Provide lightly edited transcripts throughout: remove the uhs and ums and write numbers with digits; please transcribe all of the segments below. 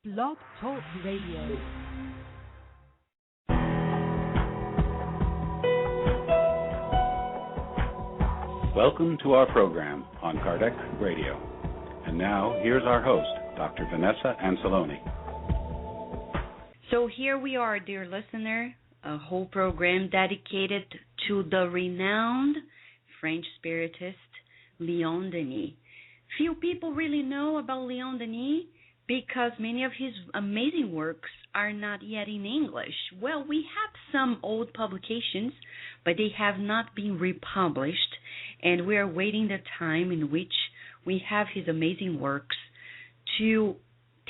Blog Talk Radio. Welcome to our program on Kardec Radio. And now, here's our host, Dr. Vanessa Anceloni. So here we are, dear listener, a whole program dedicated to the renowned French spiritist, Leon Denis. Few people really know about Leon Denis because many of his amazing works are not yet in English. Well, we have some old publications, but they have not been republished, and we are waiting the time in which we have his amazing works to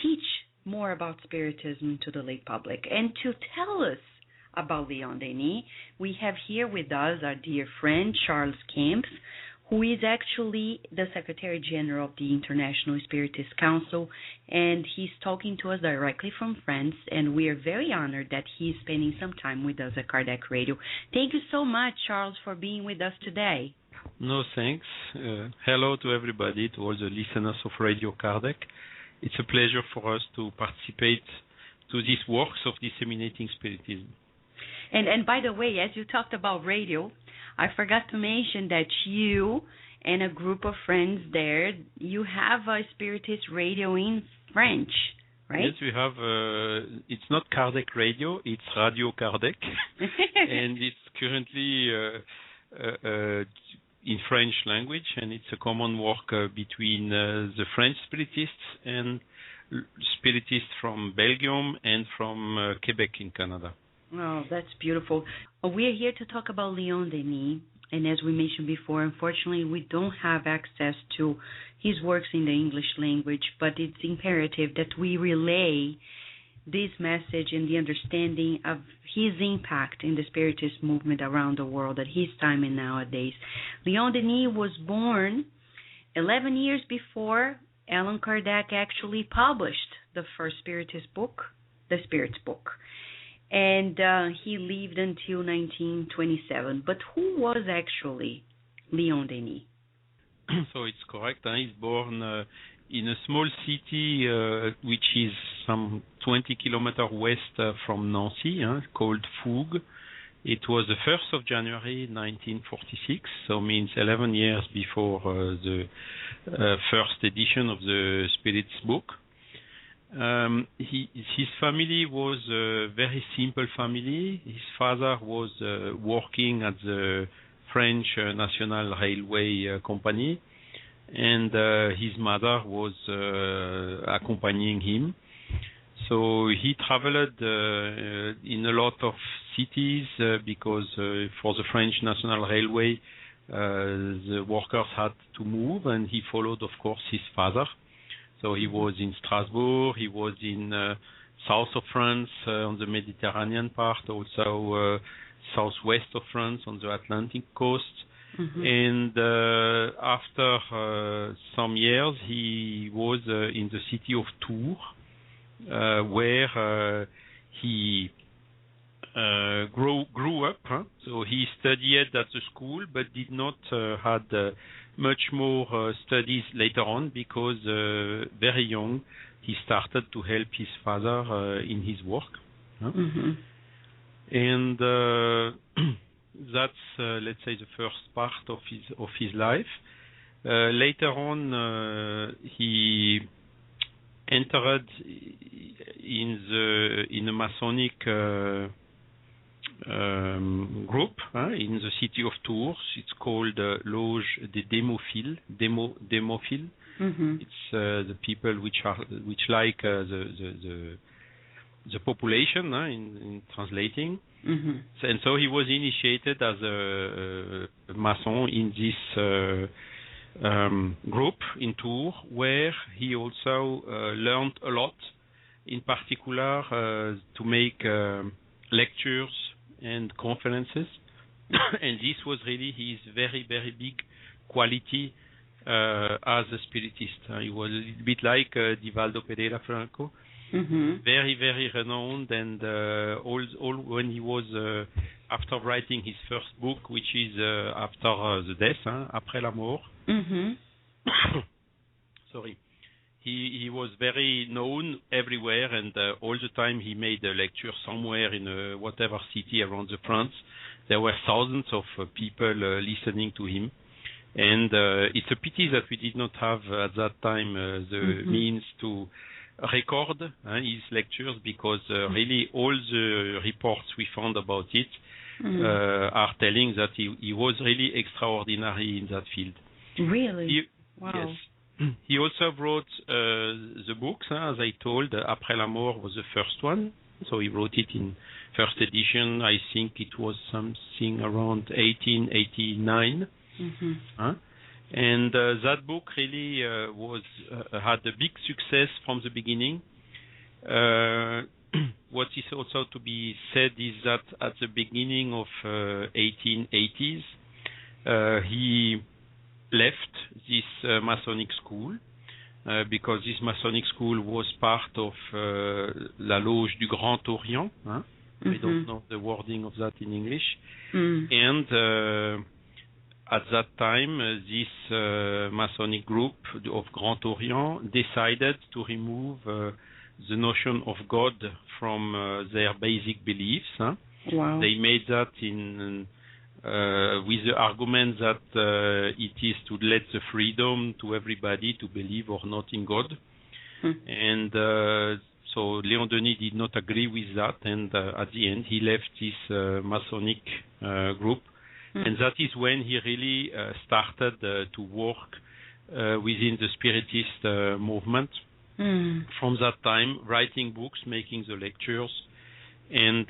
teach more about Spiritism to the lay public. And to tell us about Leon Denis, we have here with us our dear friend Charles Kempf, who is actually the Secretary General of the International Spiritist Council, and he's talking to us directly from France, and we are very honored that he's spending some time with us at Kardec Radio. Thank you so much, Charles, for being with us today. No, thanks. Hello to everybody, to all the listeners of Radio Kardec. It's a pleasure for us to participate to these works of disseminating Spiritism. And by the way, as you talked about radio, I forgot to mention that you and a group of friends there, you have a Spiritist radio in French, right? Yes, we have. It's not Kardec Radio, it's Radio Kardec, and it's currently in French language, and it's a common work between the French Spiritists and Spiritists from Belgium and from Quebec in Canada. Oh, that's beautiful. We are here to talk about Leon Denis, and as we mentioned before, unfortunately, we don't have access to his works in the English language, but it's imperative that we relay this message and the understanding of his impact in the Spiritist movement around the world at his time and nowadays. Leon Denis was born 11 years before Allan Kardec actually published the first Spiritist book, The Spirit's Book. And he lived until 1927. But who was actually Leon Denis? So it's correct. He's born in a small city which is some 20 kilometers west from Nancy, called Fougue. It was the 1st of January 1946, so means 11 years before the first edition of the Spirit's Book. His family was a very simple family. His father was working at the French National Railway Company, and his mother was accompanying him. So he traveled in a lot of cities because for the French National Railway, the workers had to move, and he followed, of course, his father. So he was in Strasbourg, he was in south of France on the Mediterranean part, also southwest of France on the Atlantic coast. Mm-hmm. And after some years, he was in the city of Tours, where he grew up. So he studied at the school, but did not had much more studies later on because very young he started to help his father in his work. Mm-hmm. And that's let's say the first part of his life. Later on, he entered in a Masonic group in the city of Tours. It's called Loge des Démophiles. Mm-hmm. It's the people which like the population in translating. Mm-hmm. And so he was initiated as a Mason in this group in Tours, where he also learned a lot, in particular to make lectures and conferences. And this was really his very, very big quality as a spiritist. He was a little bit like Divaldo Pereira Franco, mm-hmm. Very, very renowned, and all when he was after writing his first book, which is after the death, après la mort. Mm-hmm. Sorry. he was very known everywhere, and all the time he made a lecture somewhere in whatever city around the France. There were thousands of people listening to him, and it's a pity that we did not have at that time the means to record his lectures, because really all the reports we found about it are telling that he was really extraordinary in that field. Really? Wow. Yes. He also wrote the books, as I told. Après la mort was the first one, so he wrote it in first edition. I think it was something around 1889. And that book really had a big success from the beginning. What is also to be said is that at the beginning of 1880s, he left this Masonic school because this Masonic school was part of la Loge du Grand Orient. I don't know the wording of that in English. And at that time, this Masonic group of Grand Orient decided to remove the notion of God from their basic beliefs. Wow. They made that with the argument that it is to let the freedom to everybody to believe or not in God. And so Léon Denis did not agree with that, and at the end he left this Masonic group. And that is when he really started to work within the Spiritist movement. From that time, writing books, making the lectures, and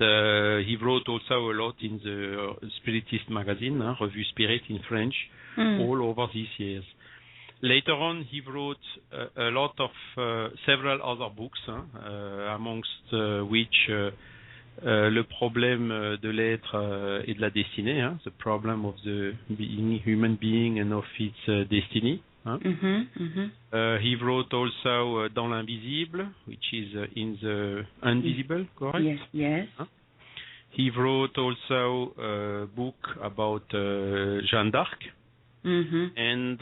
he wrote also a lot in the Spiritist magazine, Revue Spirit in French, all over these years. Later on, he wrote a lot of several other books, amongst which Le problème de l'être et de la destinée, the problem of the human being and of its destiny. He wrote also Dans l'invisible, which is in the invisible, correct? Yes. He wrote also a book about Jeanne d'Arc. And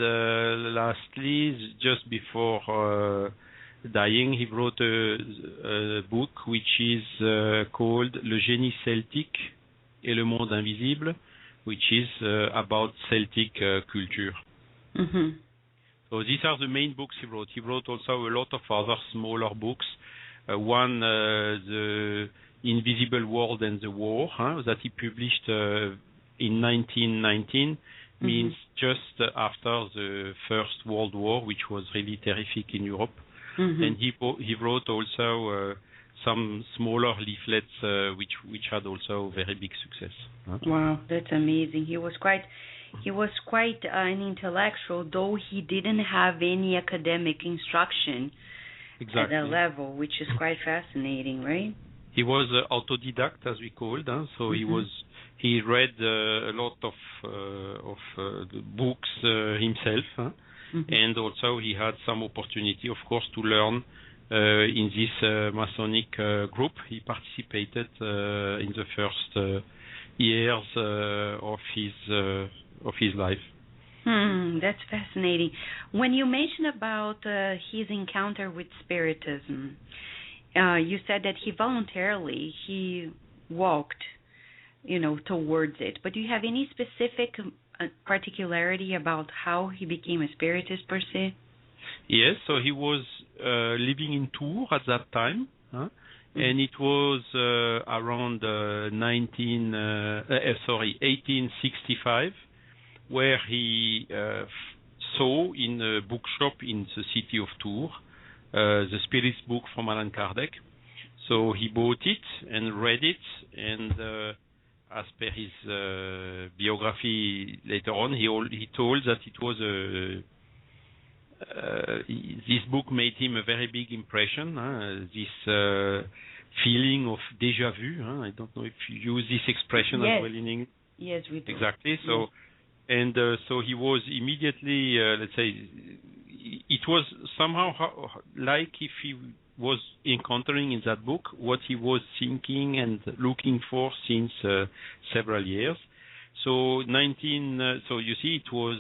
lastly, just before dying, he wrote a book which is called Le génie celtique et le monde invisible, which is about Celtic culture. So these are the main books he wrote. He wrote also a lot of other smaller books. One, The Invisible World and the War, that he published in 1919, means just after the First World War, which was really terrific in Europe. And he wrote also some smaller leaflets, which had also very big success. Wow, that's amazing. He was quite an intellectual, though he didn't have any academic instruction at that level, which is quite fascinating, right? He was autodidact, as we called, so he read a lot of the books himself, and also he had some opportunity, of course, to learn in this Masonic group. He participated in the first years of his life. That's fascinating. When you mentioned about his encounter with Spiritism, you said that he voluntarily walked, towards it. But do you have any specific particularity about how he became a Spiritist per se? Yes. So he was living in Tours at that time, and it was around 1865, where he saw in a bookshop in the city of Tours the Spirit's book from Allan Kardec. So he bought it and read it, and as per his biography later on, he told that it was this book made him a very big impression. This feeling of déjà vu. I don't know if you use this expression as well in English. Yes, we do. Exactly. So, and so he was immediately, let's say, it was somehow like if he was encountering in that book what he was thinking and looking for since several years. So so you see, it was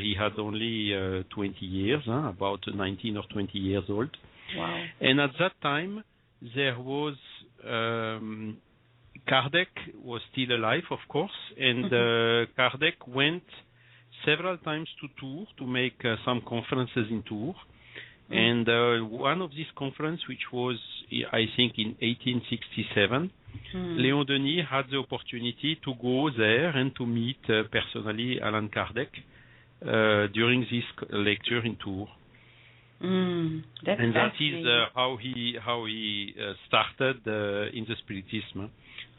he had only 20 years, about 19 or 20 years old. Wow. And at that time, there was Kardec was still alive, of course, and Kardec went several times to Tours to make some conferences in Tours. And one of these conferences, which was, I think, in 1867, Léon Denis had the opportunity to go there and to meet personally Allan Kardec during this lecture in Tours. That's and that is how he started in the Spiritism.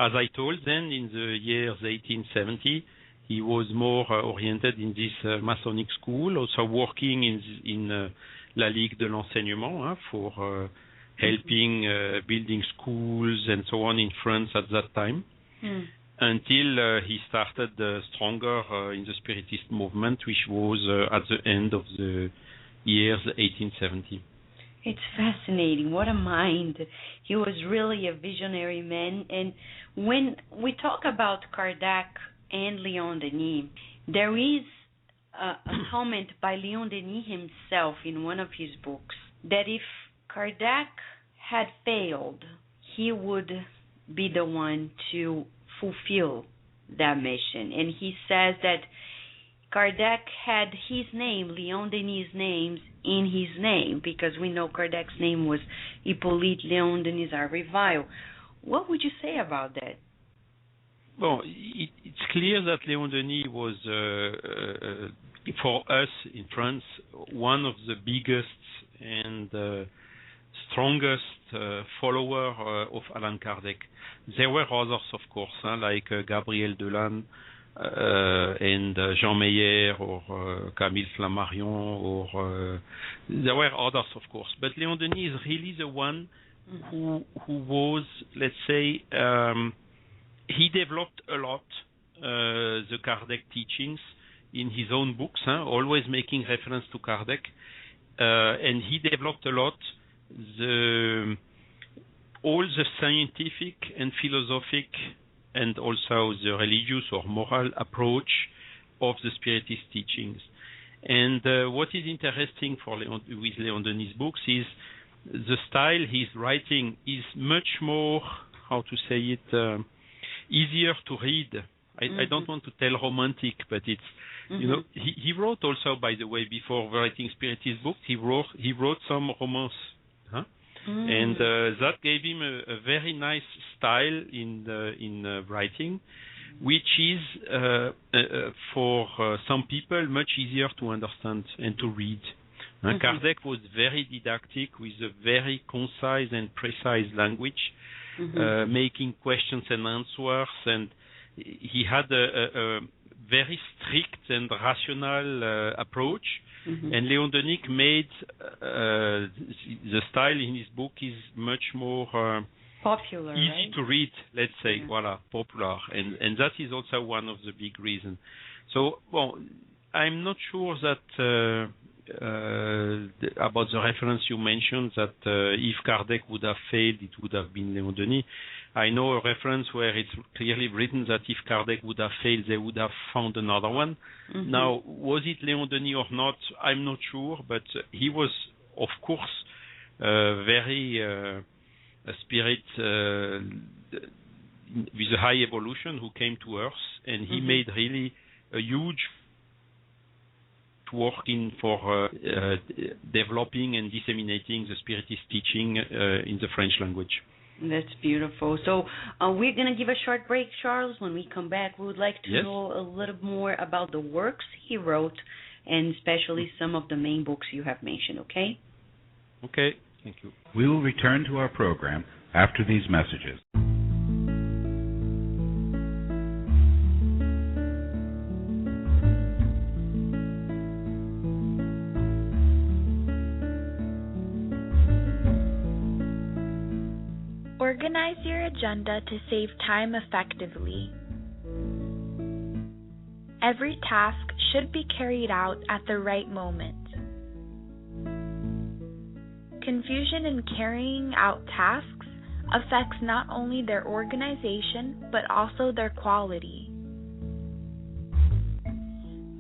As I told then, in the years 1870, he was more oriented in this Masonic school, also working in La Ligue de l'Enseignement for helping building schools and so on in France at that time, until he started stronger in the Spiritist movement, which was at the end of the years 1870. It's fascinating. What a mind. He was really a visionary man. And when we talk about Kardec and Léon Denis, there is a comment by Léon Denis himself in one of his books that if Kardec had failed, he would be the one to fulfill that mission. And he says that Kardec had his name, Léon Denis' name, in his name, because we know Kardec's name was Hippolyte Léon Denis Arriville. What would you say about that? Well, it's clear that Léon Denis was, for us in France, one of the biggest and strongest follower of Allan Kardec. There were others, of course, like Gabriel Delanne and Jean Meyer or Camille Flammarion, or there were others, of course. But Léon Denis is really the one who was, let's say, he developed a lot the Kardec teachings in his own books, always making reference to Kardec, and he developed a lot all the scientific and philosophic and also the religious or moral approach of the Spiritist teachings. And what is interesting with Léon Denis' books is the style he's writing is much more, how to say it, easier to read. I don't want to tell romantic, but it's, you know, he wrote also, by the way, before writing Spiritist books, he wrote some romance. And that gave him a very nice style in writing, which is for some people much easier to understand and to read. Kardec was very didactic with a very concise and precise language, making questions and answers, and he had a very strict and rational approach. And Léon Denis made the style in his book is much more popular, easy to read, let's say, popular, and that is also one of the big reasons. So, well, I'm not sure that about the reference you mentioned, that if Kardec would have failed, it would have been Léon Denis. I know a reference where it's clearly written that if Kardec would have failed, they would have found another one. Now, was it Léon Denis or not? I'm not sure, but he was, of course, very a spirit with a high evolution who came to Earth, and he made really a huge working for developing and disseminating the Spiritist teaching in the French language. That's beautiful. So we're going to give a short break, Charles. When we come back, we would like to know a little more about the works he wrote, and especially some of the main books you have mentioned, okay? Okay, thank you. We will return to our program after these messages. Organize your agenda to save time effectively. Every task should be carried out at the right moment. Confusion in carrying out tasks affects not only their organization, but also their quality.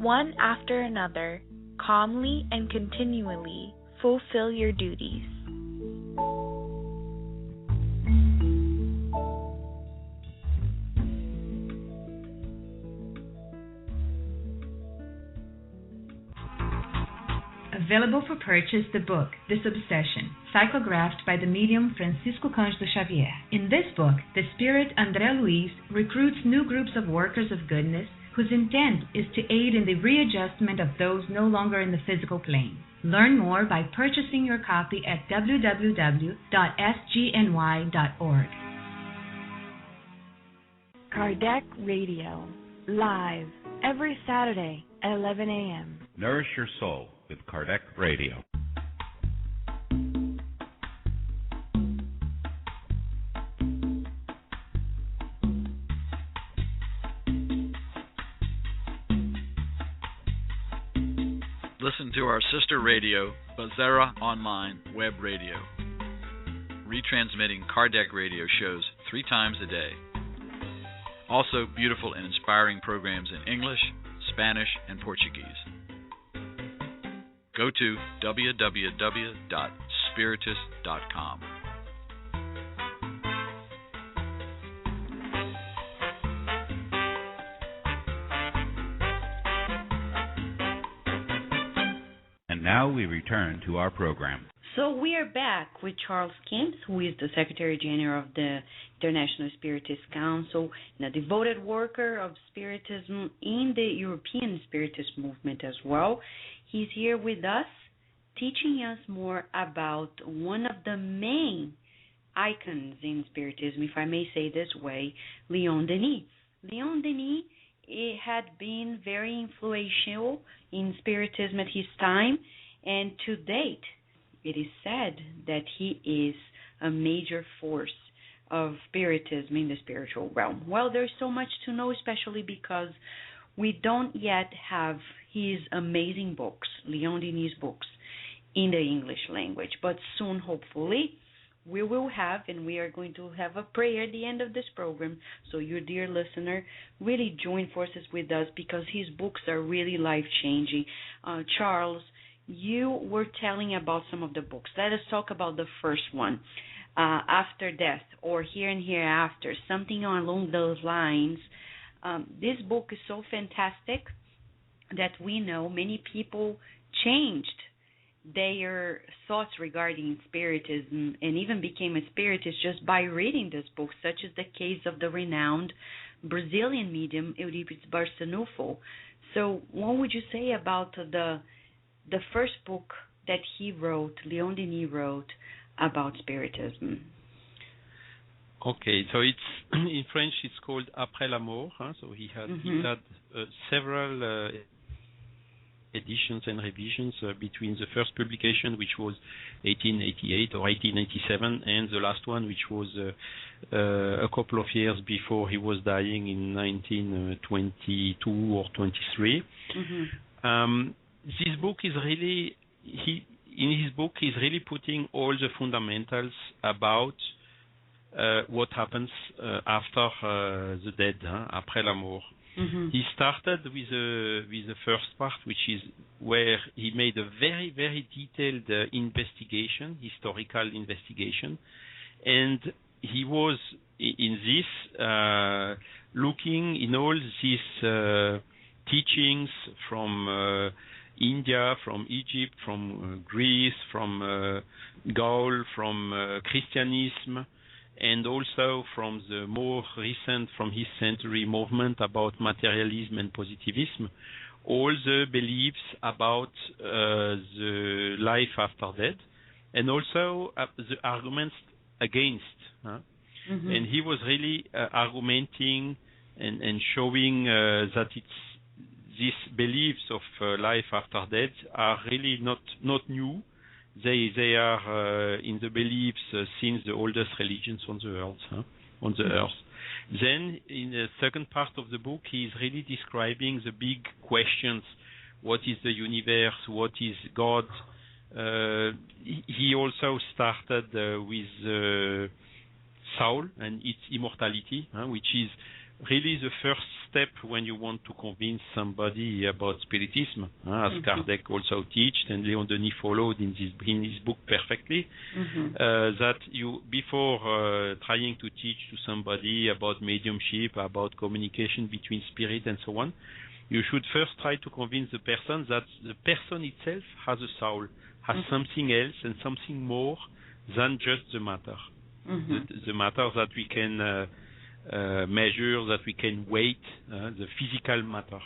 one after another, calmly and continually fulfill your duties. Available for purchase, the book, This Obsession, psychographed by the medium Francisco Cândido Xavier. In this book, the spirit André Luiz recruits new groups of workers of goodness whose intent is to aid in the readjustment of those no longer in the physical plane. Learn more by purchasing your copy at www.sgny.org. Kardec Radio, live, every Saturday at 11 a.m. Nourish your soul with Kardec Radio. Listen to our sister radio, Bazera Online Web Radio, retransmitting Kardec Radio shows 3 times a day. Also, beautiful and inspiring programs in English, Spanish, and Portuguese. Go to www.spiritist.com. And now we return to our program. So we are back with Charles Kent, who is the Secretary General of the International Spiritist Council and a devoted worker of Spiritism in the European Spiritist movement as well. He's here with us, teaching us more about one of the main icons in Spiritism, if I may say this way, Leon Denis. Leon Denis had been very influential in Spiritism at his time, and to date, it is said that he is a major force of Spiritism in the spiritual realm. Well, there's so much to know, especially because we don't yet have his amazing books, Leon Denis' books, in the English language. But soon, hopefully, we will have, and we are going to have a prayer at the end of this program. So you, dear listener, really join forces with us because his books are really life-changing. Charles, you were telling about some of the books. Let us talk about the first one, After Death, or Here and Hereafter, something along those lines. This book is so fantastic that we know many people changed their thoughts regarding Spiritism and even became a Spiritist just by reading this book, such as the case of the renowned Brazilian medium Euripides Barçanufo. So what would you say about the first book that he wrote, Leon Denis wrote, about Spiritism? Okay, so it's in French. It's called Après la mort. So he had several editions and revisions between the first publication, which was 1888 or 1887, and the last one, which was a couple of years before he was dying in 1922 or 23. This book is really in his book he's really putting all the fundamentals about what happens after the dead, après la mort. He started with the first part, which is where he made a very, very detailed investigation, historical investigation, and he was in this looking in all these teachings from India, from Egypt, from Greece, from Gaul, from Christianism, and also from the more recent, from his century movement about materialism and positivism, all the beliefs about the life after death, and also the arguments against. And he was really argumenting and showing that these beliefs of life after death are really not new. They are in the beliefs since the oldest religions on the earth. Then, in the second part of the book, he is really describing the big questions: what is the universe? What is God? He also started with soul and its immortality, which is really the first step when you want to convince somebody about Spiritism, as Kardec also taught, and Léon Denis followed in his book perfectly, that you, before trying to teach to somebody about mediumship, about communication between spirit and so on, you should first try to convince the person that the person itself has a soul, has something else and something more than just the matter. The matter that we can measure, that we can weight, the physical matter.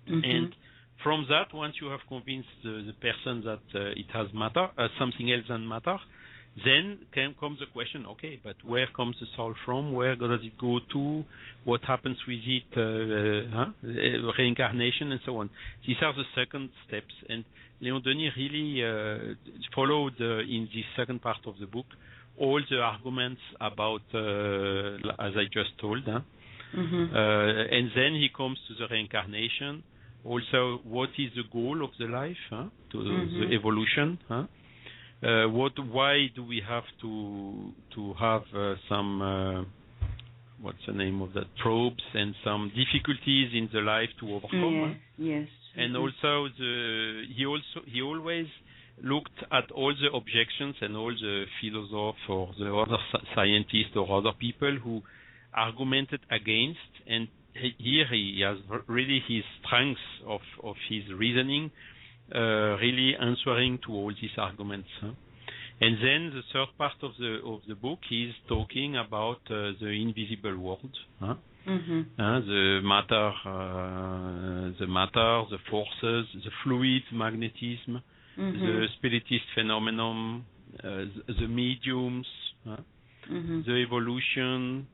And from that, once you have convinced the person that it has matter, something else than matter, then comes the question, okay, but where comes the soul from? Where does it go to? What happens with it? Reincarnation and so on. These are the second steps. And Léon Denis really followed in this second part of the book all the arguments about, as I just told. And then he comes to the reincarnation. Also, what is the goal of the life? To the evolution. Why do we have to have some what's the name of that, probes and some difficulties in the life to overcome? Yes. And also he always looked at all the objections and all the philosophers or the other scientists or other people who argumented against, and here he has really his strength of his reasoning, really answering to all these arguments. And then the third part of the book is talking about the invisible world, the matter, the forces, the fluid, magnetism, the spiritist phenomenon, the mediums, the evolution,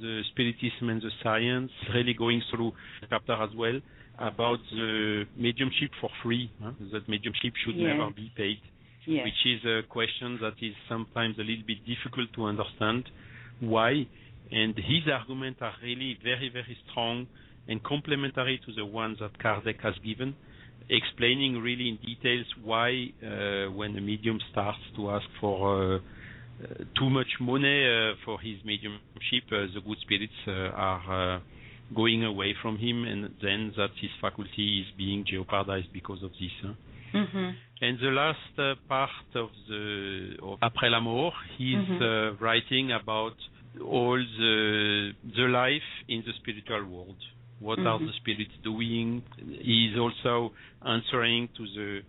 the spiritism and the science, really going through the chapter as well about the mediumship for free, that mediumship should never be paid, which is a question that is sometimes a little bit difficult to understand. Why? And his arguments are really very, very strong and complementary to the ones that Kardec has given, explaining really in details why when a medium starts to ask for too much money for his mediumship, the good spirits are going away from him, and then that his faculty is being jeopardized because of this. And the last part of Après la mort, he's writing about all the life in the spiritual world. What are the spirits doing? He's also answering to the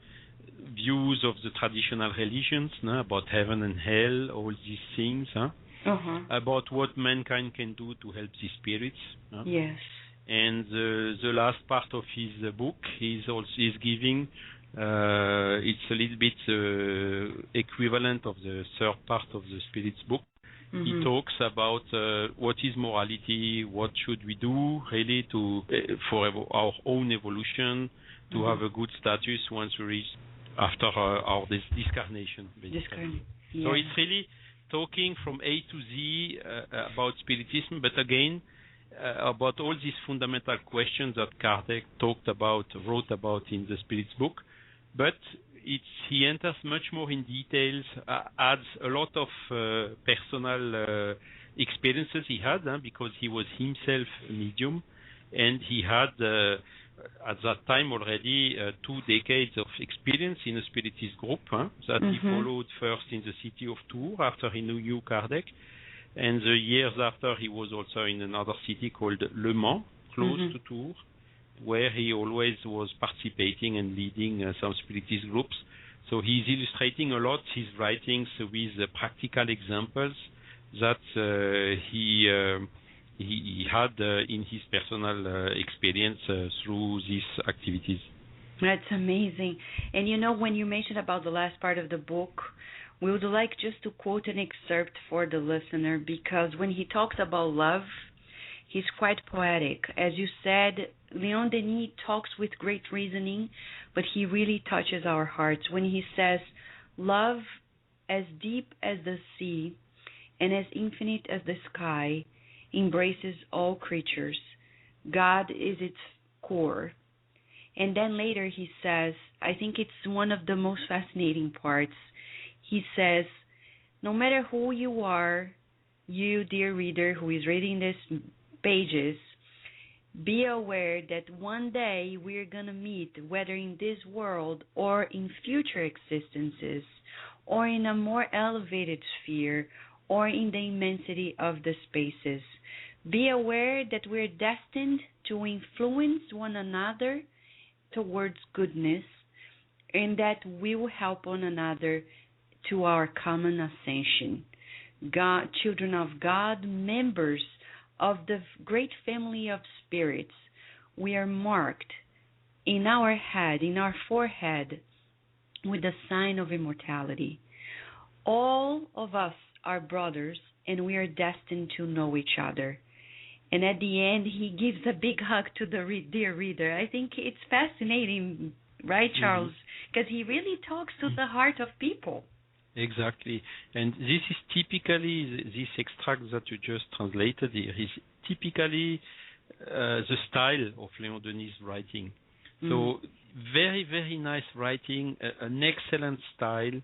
views of the traditional religions about heaven and hell, all these things, about what mankind can do to help the spirits. Yes. And the last part of his book is giving, it's a little bit equivalent of the third part of the Spirit's book. He talks about what is morality, what should we do really for our own evolution, to have a good status once we reach after our discarnation, basically. So it's really talking from A to Z about Spiritism, but again, about all these fundamental questions that Kardec wrote about in the Spirit's book. But he enters much more in details, adds a lot of personal experiences he had, because he was himself a medium, and he had at that time already 2 decades of experience in a Spiritist group that he followed first in the city of Tours after he knew Kardec, and the years after he was also in another city called Le Mans, close to Tours, where he always was participating and leading some Spiritist groups. So he's illustrating a lot his writings with practical examples that he had in his personal experience through these activities. That's amazing. And you know, when you mentioned about the last part of the book, we would like just to quote an excerpt for the listener, because when he talks about love, he's quite poetic. As you said, Léon Denis talks with great reasoning, but he really touches our hearts when he says, love as deep as the sea and as infinite as the sky embraces all creatures. God is its core. And then later he says, I think it's one of the most fascinating parts. He says, no matter who you are, you, dear reader, who is reading this pages, be aware that one day we're going to meet, whether in this world or in future existences, or in a more elevated sphere, or in the immensity of the spaces. Be aware that we're destined to influence one another towards goodness, and that we will help one another to our common ascension. God, children of God, members of the great family of spirits, we are marked in our head, in our forehead, with the sign of immortality. All of us are brothers, and we are destined to know each other. And at the end, he gives a big hug to the dear reader. I think it's fascinating, right, Charles? Because he really talks to the heart of people. Exactly. And this is typically, this extract that you just translated here is typically the style of Léon Denis' writing. So very, very nice writing, an excellent style.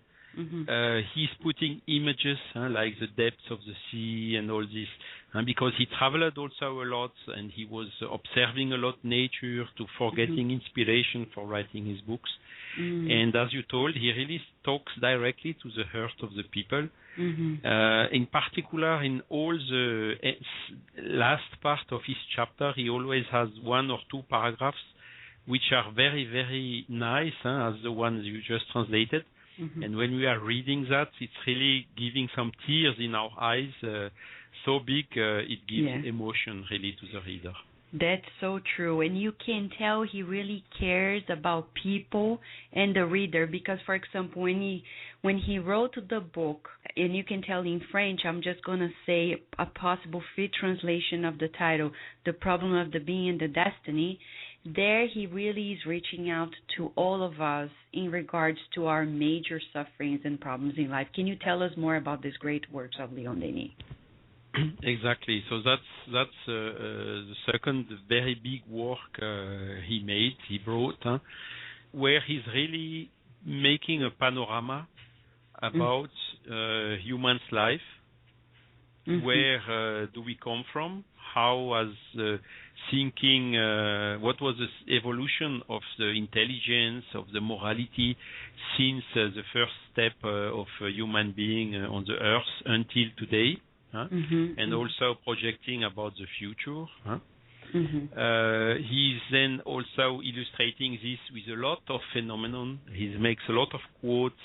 He's putting images like the depths of the sea and all this, and because he traveled also a lot and he was observing a lot nature for getting inspiration for writing his books. And as you told, he really talks directly to the heart of the people. In particular, in all the last part of his chapter, he always has one or two paragraphs which are very, very nice, as the ones you just translated. And when we are reading that, it's really giving some tears in our eyes, so big it gives emotion really to the reader. That's so true. And you can tell he really cares about people and the reader because, for example, when he wrote the book, and you can tell in French, I'm just going to say a possible free translation of the title, The Problem of the Being and the Destiny. There he really is reaching out to all of us in regards to our major sufferings and problems in life. Can you tell us more about these great works of Léon Denis? Exactly. So that's the second very big work he brought, where he's really making a panorama about human's life. Where do we come from? How was thinking, what was the evolution of the intelligence, of the morality since the first step of a human being on the earth until today, and also projecting about the future. He's then also illustrating this with a lot of phenomenon. He makes a lot of quotes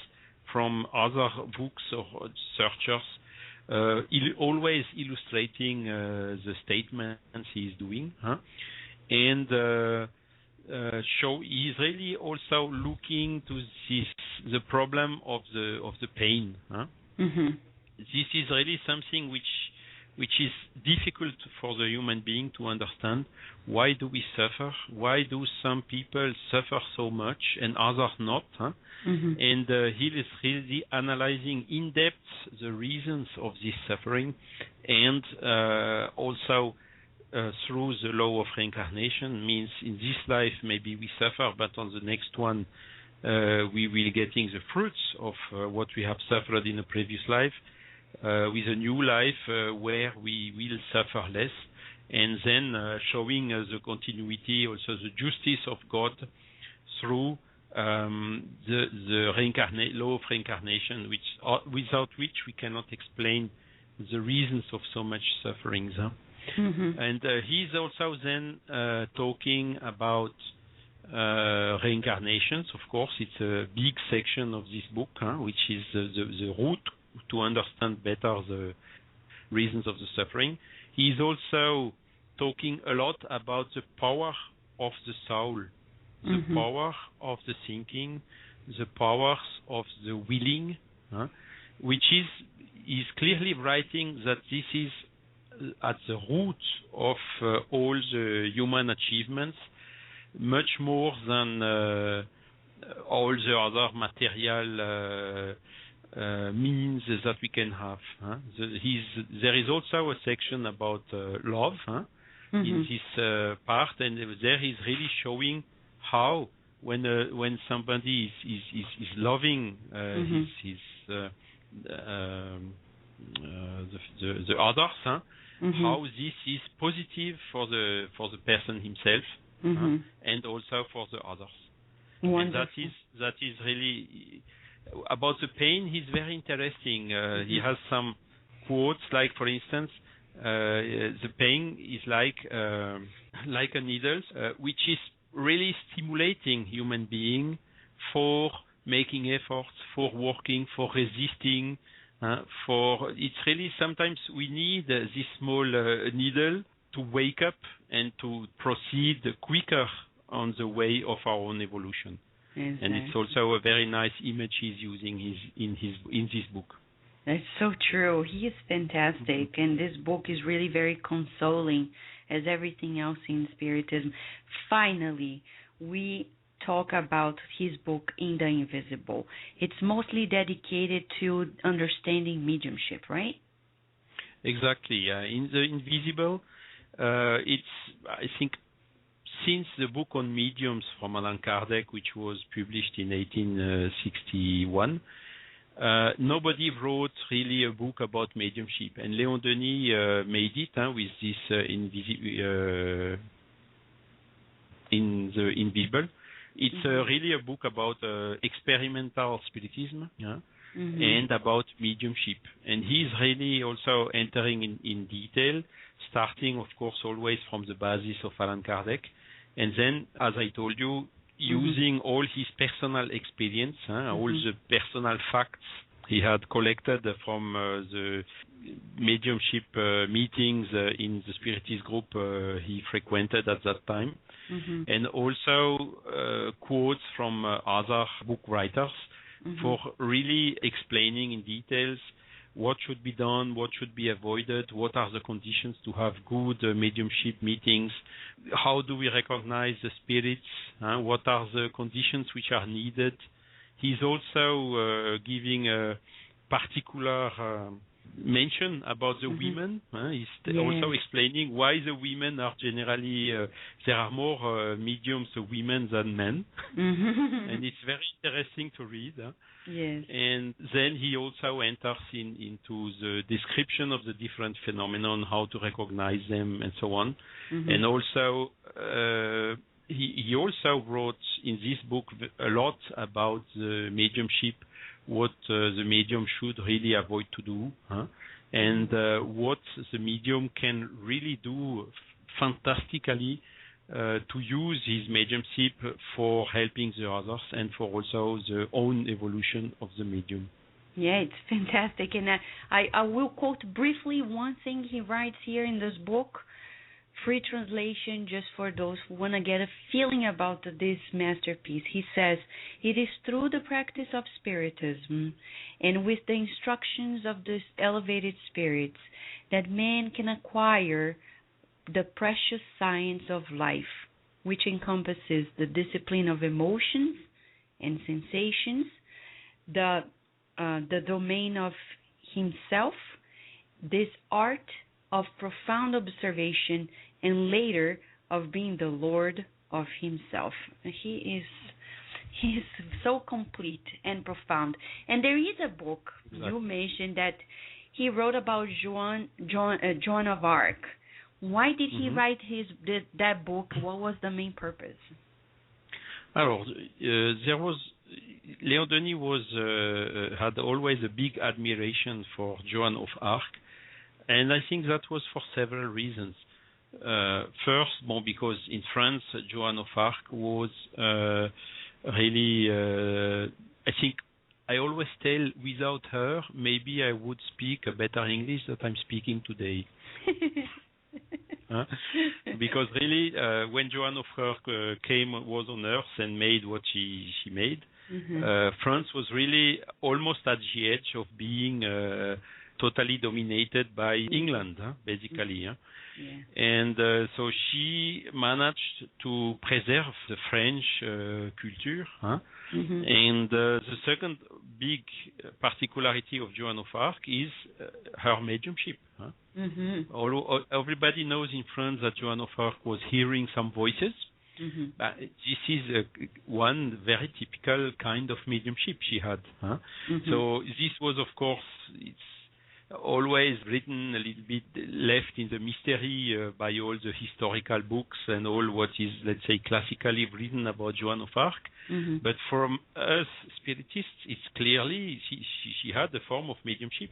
from other books or searchers, always illustrating the statements he's doing, and he's really also looking to the problem of the pain. This is really something which is difficult for the human being to understand. Why do we suffer? Why do some people suffer so much and others not? And he is really analyzing in depth the reasons of this suffering, and also through the law of reincarnation, means in this life maybe we suffer, but on the next one we will getting the fruits of what we have suffered in a previous life, with a new life where we will suffer less, and then showing the continuity, also the justice of God through the law of reincarnation, without which we cannot explain the reasons of so much sufferings. And he's also then talking about reincarnations. Of course, it's a big section of this book, which is the root to understand better the reasons of the suffering. He's also talking a lot about the power of the soul, the power of the thinking, the powers of the willing, which is clearly writing that this is at the root of all the human achievements, much more than all the other material means that we can have. There is also a section about love in this part, and there he's really showing how when somebody is loving the the others, how this is positive for the person himself, and also for the others. Wonderful. And that is really about the pain. He's very interesting. He has some quotes, like for instance, the pain is like a needle, which is really stimulating human being for making efforts, for working, for resisting. It's really sometimes we need this small needle to wake up and to proceed quicker on the way of our own evolution. Exactly. And it's also a very nice image he's using in this book. That's so true. He is fantastic, and this book is really very consoling, as everything else in Spiritism. Finally, we talk about his book, In the Invisible. It's mostly dedicated to understanding mediumship, right? Exactly. In the Invisible, it's, I think, since the book on mediums from Allan Kardec, which was published in 1861, nobody wrote really a book about mediumship, and Léon Denis made it with this in the Invisible. It's really a book about experimental spiritism and about mediumship, and he's really also entering in detail, starting of course always from the basis of Allan Kardec, and then, as I told you, using all his personal experience, all the personal facts he had collected from the mediumship meetings in the Spiritist group he frequented at that time, and also quotes from other book writers for really explaining in details what should be done, what should be avoided, what are the conditions to have good mediumship meetings, how do we recognize the spirits, what are the conditions which are needed. He's also giving a particular mention about the women. He's also explaining why the women are generally, there are more mediums women than men. And it's very interesting to read. Yes. And then he also enters into the description of the different phenomena, how to recognize them, and so on. And also, he also wrote in this book a lot about the mediumship, what the medium should really avoid to do, and what the medium can really do fantastically to use his mediumship for helping the others and for also the own evolution of the medium. Yeah, it's fantastic. And I will quote briefly one thing he writes here in this book, free translation just for those who want to get a feeling about this masterpiece. He says, "It is through the practice of Spiritism and with the instructions of the elevated spirits that man can acquire the precious science of life, which encompasses the discipline of emotions and sensations, the domain of himself, this art of profound observation, and later of being the Lord of himself." He is so complete and profound. And there is a book you mentioned that he wrote about Joan of Arc. Why did he write that book? What was the main purpose? Alors, Léon Denis had always a big admiration for Joan of Arc, and I think that was for several reasons. First, because in France, Joan of Arc was really, I think I always tell, without her, maybe I would speak a better English that I'm speaking today. Because really, when Joan of Arc was on Earth and made what she made, France was really almost at the edge of being totally dominated by England, basically. And so she managed to preserve the French culture. And the second big particularity of Joan of Arc is her mediumship. Although everybody knows in France that Joan of Arc was hearing some voices, but this is one very typical kind of mediumship she had. So this was, of course, always written a little bit left in the mystery by all the historical books and all what is, let's say, classically written about Joan of Arc. Mm-hmm. But from us spiritists, it's clearly she had a form of mediumship,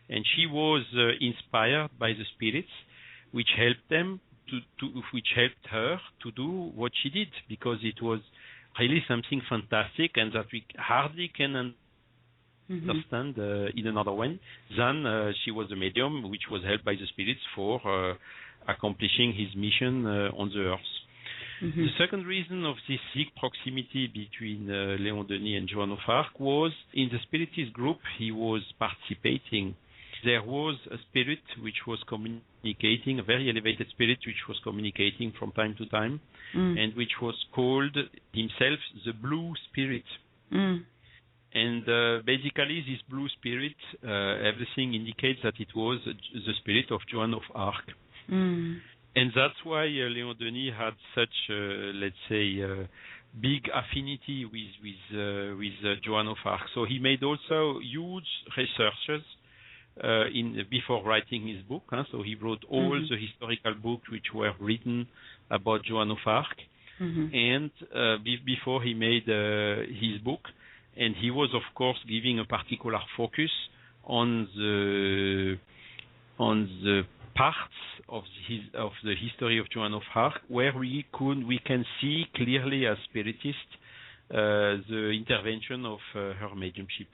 and she was inspired by the spirits, which helped them which helped her to do what she did, because it was really something fantastic and that we hardly can understand in another way than she was a medium which was helped by the spirits for accomplishing his mission on the earth. Mm-hmm. The second reason of this thick proximity between Léon Denis and Joan of Arc was in the spiritist group he was participating. There was a spirit which was communicating, a very elevated spirit which was communicating from time to time, and which was called himself the Blue Spirit. And basically this Blue Spirit, everything indicates that it was the spirit of Joan of Arc. And that's why Léon Denis had such, let's say, big affinity with Joan of Arc. So he made also huge researches before writing his book. So he wrote all the historical books which were written about Joan of Arc, and before he made his book, and he was of course giving a particular focus on the parts of the history of Joan of Arc where we can see clearly as spiritists the intervention of her mediumship.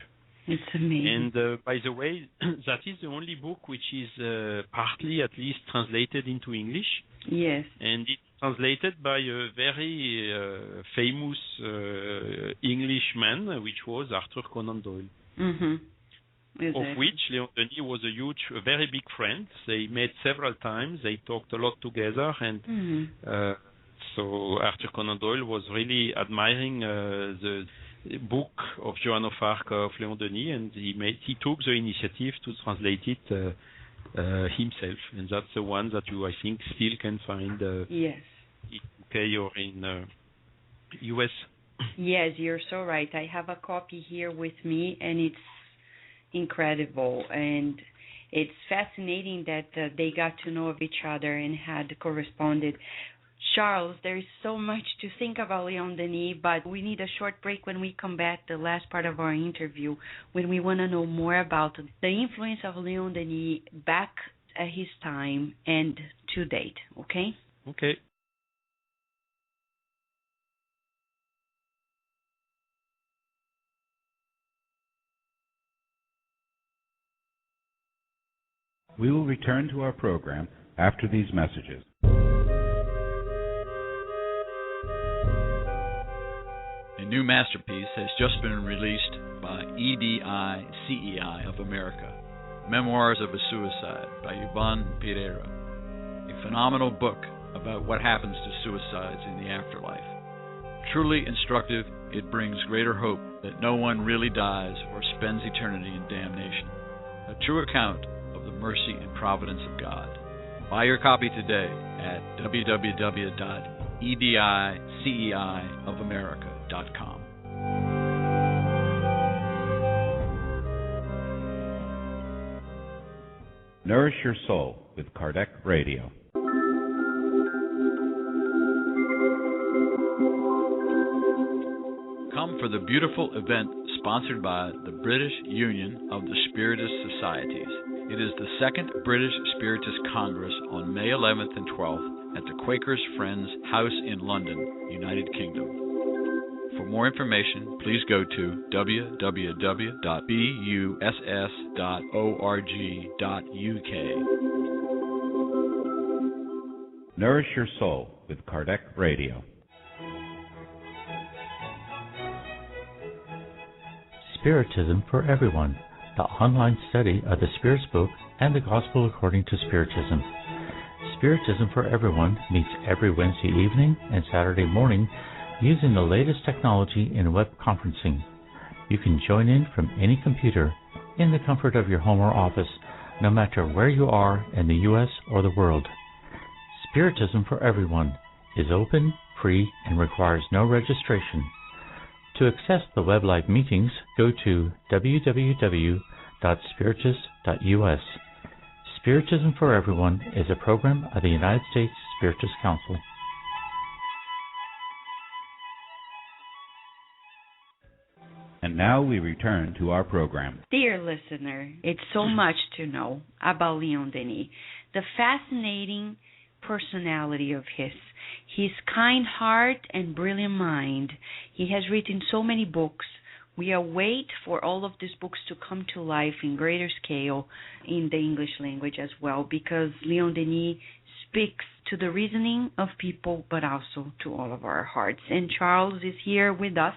It's amazing. And by the way, that is the only book which is partly, at least, translated into English. Yes. And it's translated by a very famous Englishman, which was Arthur Conan Doyle. Of which Léon Denis was a very big friend. They met several times. They talked a lot together, and so Arthur Conan Doyle was really admiring the book of Joan of Arc of Léon Denis, and he took the initiative to translate it himself, and that's the one that you, I think, still can find yes. in UK or in US. Yes, you're so right. I have a copy here with me, and it's incredible, and it's fascinating that they got to know of each other and had corresponded. Charles, there is so much to think about Léon Denis, but we need a short break. When we come back, the last part of our interview, when we want to know more about the influence of Léon Denis back at his time and to date, okay? Okay. We will return to our program after these messages. A new masterpiece has just been released by EDI CEI of America, Memoirs of a Suicide by Yvonne Pereira, a phenomenal book about what happens to suicides in the afterlife. Truly instructive, it brings greater hope that no one really dies or spends eternity in damnation. A true account of the mercy and providence of God. Buy your copy today at www.ediceiofamerica.com. Nourish your soul with Kardec Radio. Come for the beautiful event sponsored by the British Union of the Spiritist Societies. It is the second British Spiritist Congress on May 11th and 12th at the Quakers Friends House in London, United Kingdom. For more information, please go to www.buss.org.uk. Nourish your soul with Kardec Radio. Spiritism for Everyone, the online study of the Spirit's Book and the Gospel according to Spiritism. Spiritism for Everyone meets every Wednesday evening and Saturday morning using the latest technology in web conferencing. You can join in from any computer in the comfort of your home or office, no matter where you are in the U.S. or the world. Spiritism for Everyone is open, free, and requires no registration. To access the web live meetings, go to www.spiritism www.spiritus.us. Spiritism for Everyone is a program of the United States Spiritist Council. And now we return to our program. Dear listener, it's so much to know about Leon Denis. The fascinating personality of his kind heart and brilliant mind. He has written so many books. We await for all of these books to come to life in greater scale in the English language as well, because Leon Denis speaks to the reasoning of people, but also to all of our hearts. And Charles is here with us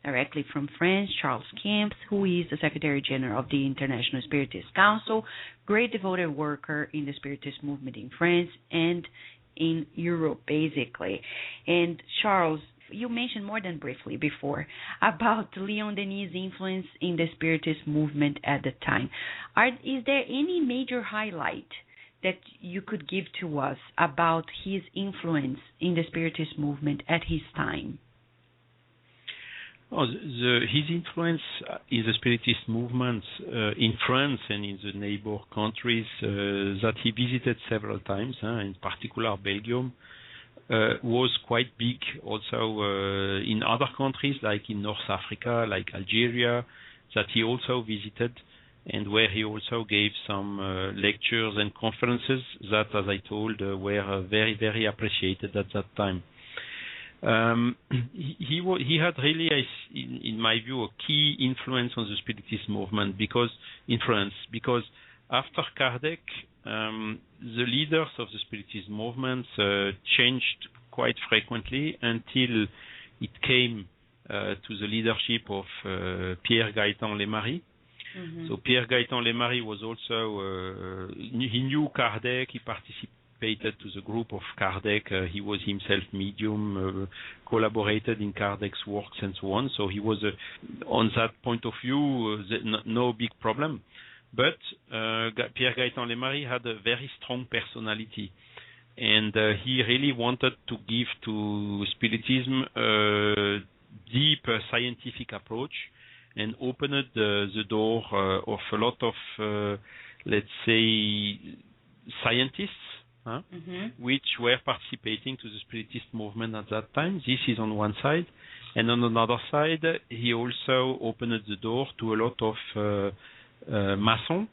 directly from France, Charles Camps, who is the Secretary General of the International Spiritist Council, great devoted worker in the Spiritist movement in France and in Europe, basically. And Charles, you mentioned more than briefly before about Leon Denis' influence in the Spiritist movement at the time. Is there any major highlight that you could give to us about his influence in the Spiritist movement at his time? His influence in the Spiritist movement in France and in the neighbor countries that he visited several times, in particular Belgium, was quite big. Also in other countries like in North Africa, like Algeria, that he also visited, and where he also gave some lectures and conferences that, as I told, were very, very appreciated at that time. He had really, in my view, a key influence on the Spiritist movement in France, because after Kardec, the leaders of the Spiritist movement changed quite frequently until it came to the leadership of Pierre Gaëtan Lemarie. Mm-hmm. So Pierre Gaëtan Lemarie was also, he knew Kardec, he participated to the group of Kardec. He was himself medium, collaborated in Kardec's works and so on. So he was, on that point of view, no big problem. But Pierre Gaëtan Lemarie had a very strong personality. And he really wanted to give to Spiritism a deep scientific approach and opened the door of a lot of, let's say, scientists, which were participating to the Spiritist movement at that time. This is on one side. And on another side, he also opened the door to a lot of Masons.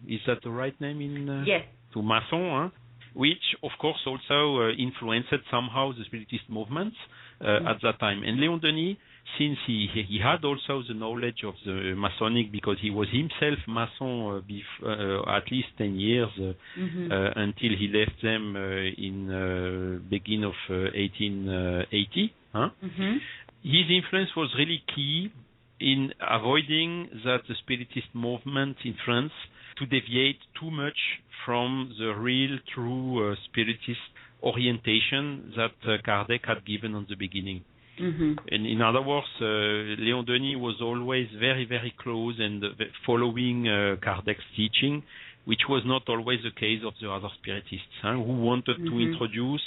Is that the right name? Yes. To Masons, which, of course, also influenced somehow the Spiritist movement at that time. And Leon Denis, since he had also the knowledge of the Masonic, because he was himself Mason at least 10 years until he left them in beginning of 1880. His influence was really key in avoiding that the Spiritist movement in France to deviate too much from the real, true Spiritist orientation that Kardec had given on the beginning. And in other words, Leon Denis was always very, very close and following Kardec's teaching, which was not always the case of the other Spiritists, who wanted to introduce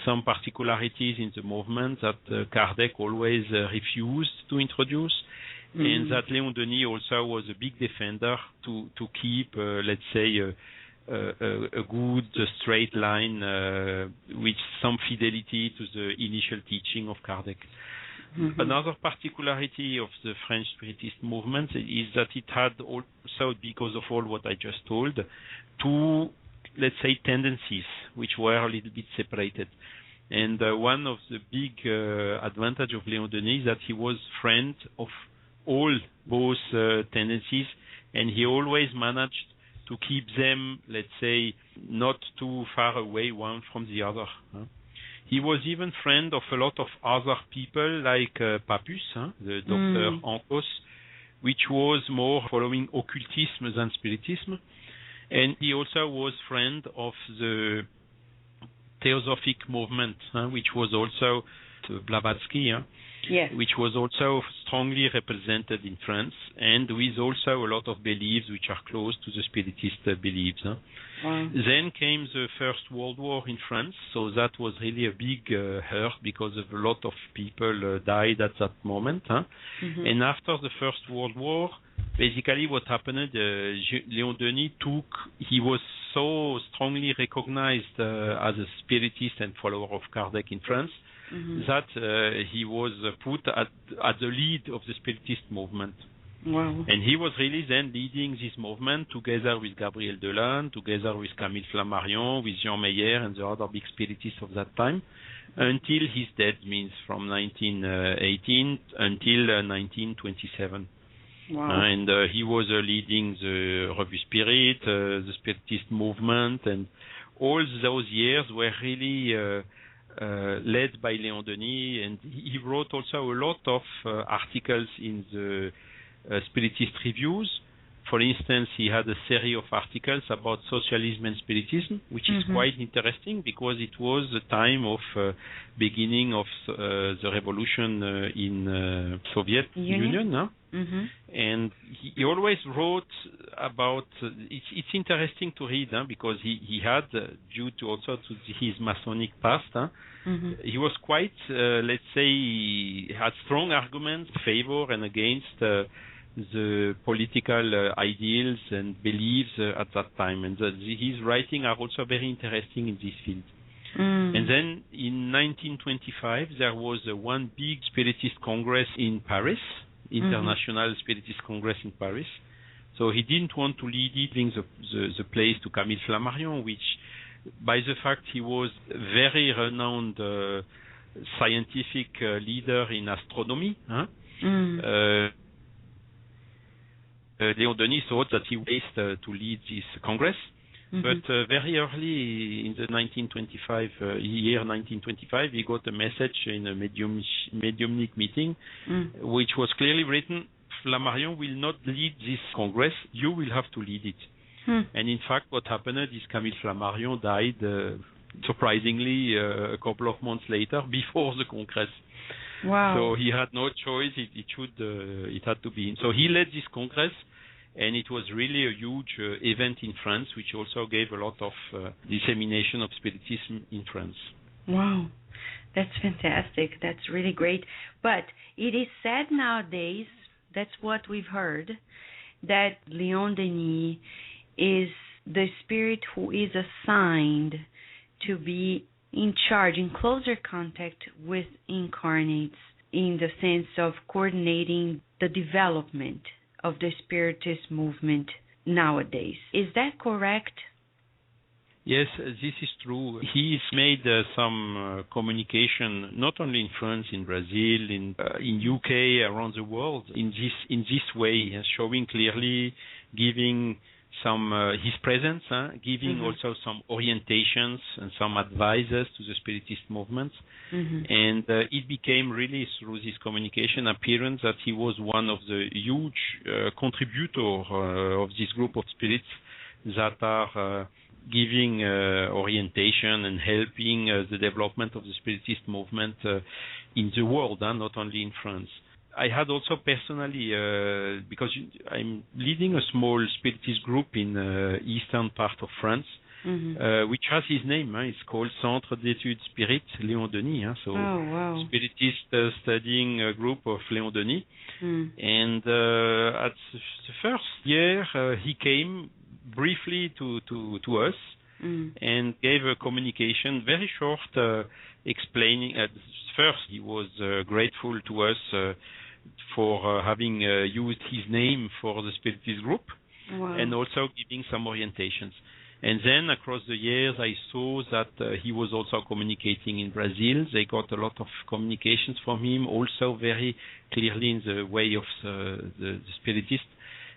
some particularities in the movement that Kardec always refused to introduce, and that Leon Denis also was a big defender to keep, let's say, a good straight line with some fidelity to the initial teaching of Kardec. Another particularity of the French Spiritist movement is that it had also, because of all what I just told, two, let's say, tendencies which were a little bit separated. And one of the big advantage of Leon Denis is that he was friend of all both tendencies, and he always managed to keep them, let's say, not too far away one from the other. He was even friend of a lot of other people, like Papus, the Dr. Ancos, which was more following occultism than Spiritism. And he also was friend of the Theosophic movement, which was also Blavatsky, which was also strongly represented in France, and with also a lot of beliefs which are close to the Spiritist beliefs. Then came the First World War in France, so that was really a big hurt because of a lot of people died at that moment. And after the First World War, basically what happened, Léon Denis he was so strongly recognized as a spiritist and follower of Kardec in France that he was put at the lead of the spiritist movement. Wow. And he was really then leading this movement together with Gabriel Delanne, together with Camille Flammarion, with Jean Meyer and the other big spiritists of that time, until his death, means from 1918 until 1927. Wow. And he was leading the Revue Spirit, the Spiritist movement, and all those years were really led by Léon Denis, and he wrote also a lot of articles in the Spiritist reviews. For instance, he had a series of articles about socialism and spiritism, which is quite interesting because it was the time of beginning of the revolution in Soviet Union. Huh? And he always wrote about. It's interesting to read because he had, due to also to his Masonic past, he was quite, let's say, he had strong arguments favor and against the political ideals and beliefs at that time, and his writings are also very interesting in this field. And then in 1925 there was one big Spiritist Congress in Paris, International Spiritist Congress in Paris. So he didn't want to lead it, giving the place to Camille Flammarion, which, by the fact he was very renowned scientific leader in astronomy. Léon Denis thought that he was best to lead this Congress, but very early in the 1925, he got a message in a mediumnic meeting, which was clearly written, Flammarion will not lead this Congress, you will have to lead it. And in fact, what happened is Camille Flammarion died, surprisingly, a couple of months later, before the Congress. Wow. So he had no choice. It had to be. So he led this Congress, and it was really a huge event in France, which also gave a lot of dissemination of Spiritism in France. Wow. That's fantastic. That's really great. But it is said nowadays, that's what we've heard, that Léon Denis is the spirit who is assigned to be in charge, in closer contact with incarnates, in the sense of coordinating the development of the Spiritist movement nowadays. Is that correct? Yes, this is true. He's made some communication, not only in France, in Brazil, in UK, around the world, in this way, showing clearly, giving some his presence, giving also some orientations and some advices to the Spiritist movements. And it became really through this communication appearance that he was one of the huge contributors of this group of spirits that are giving orientation and helping the development of the Spiritist movement in the world, not only in France. I had also personally, because I'm leading a small Spiritist group in eastern part of France, which has his name. It's called Centre d'études Spirit Léon Denis. So Spiritist studying group of Léon Denis. And at the first year, he came briefly to us and gave a communication, very short, explaining. First, he was grateful to us for having used his name for the Spiritist group, and also giving some orientations. And then across the years, I saw that he was also communicating in Brazil. They got a lot of communications from him, also very clearly in the way of the Spiritist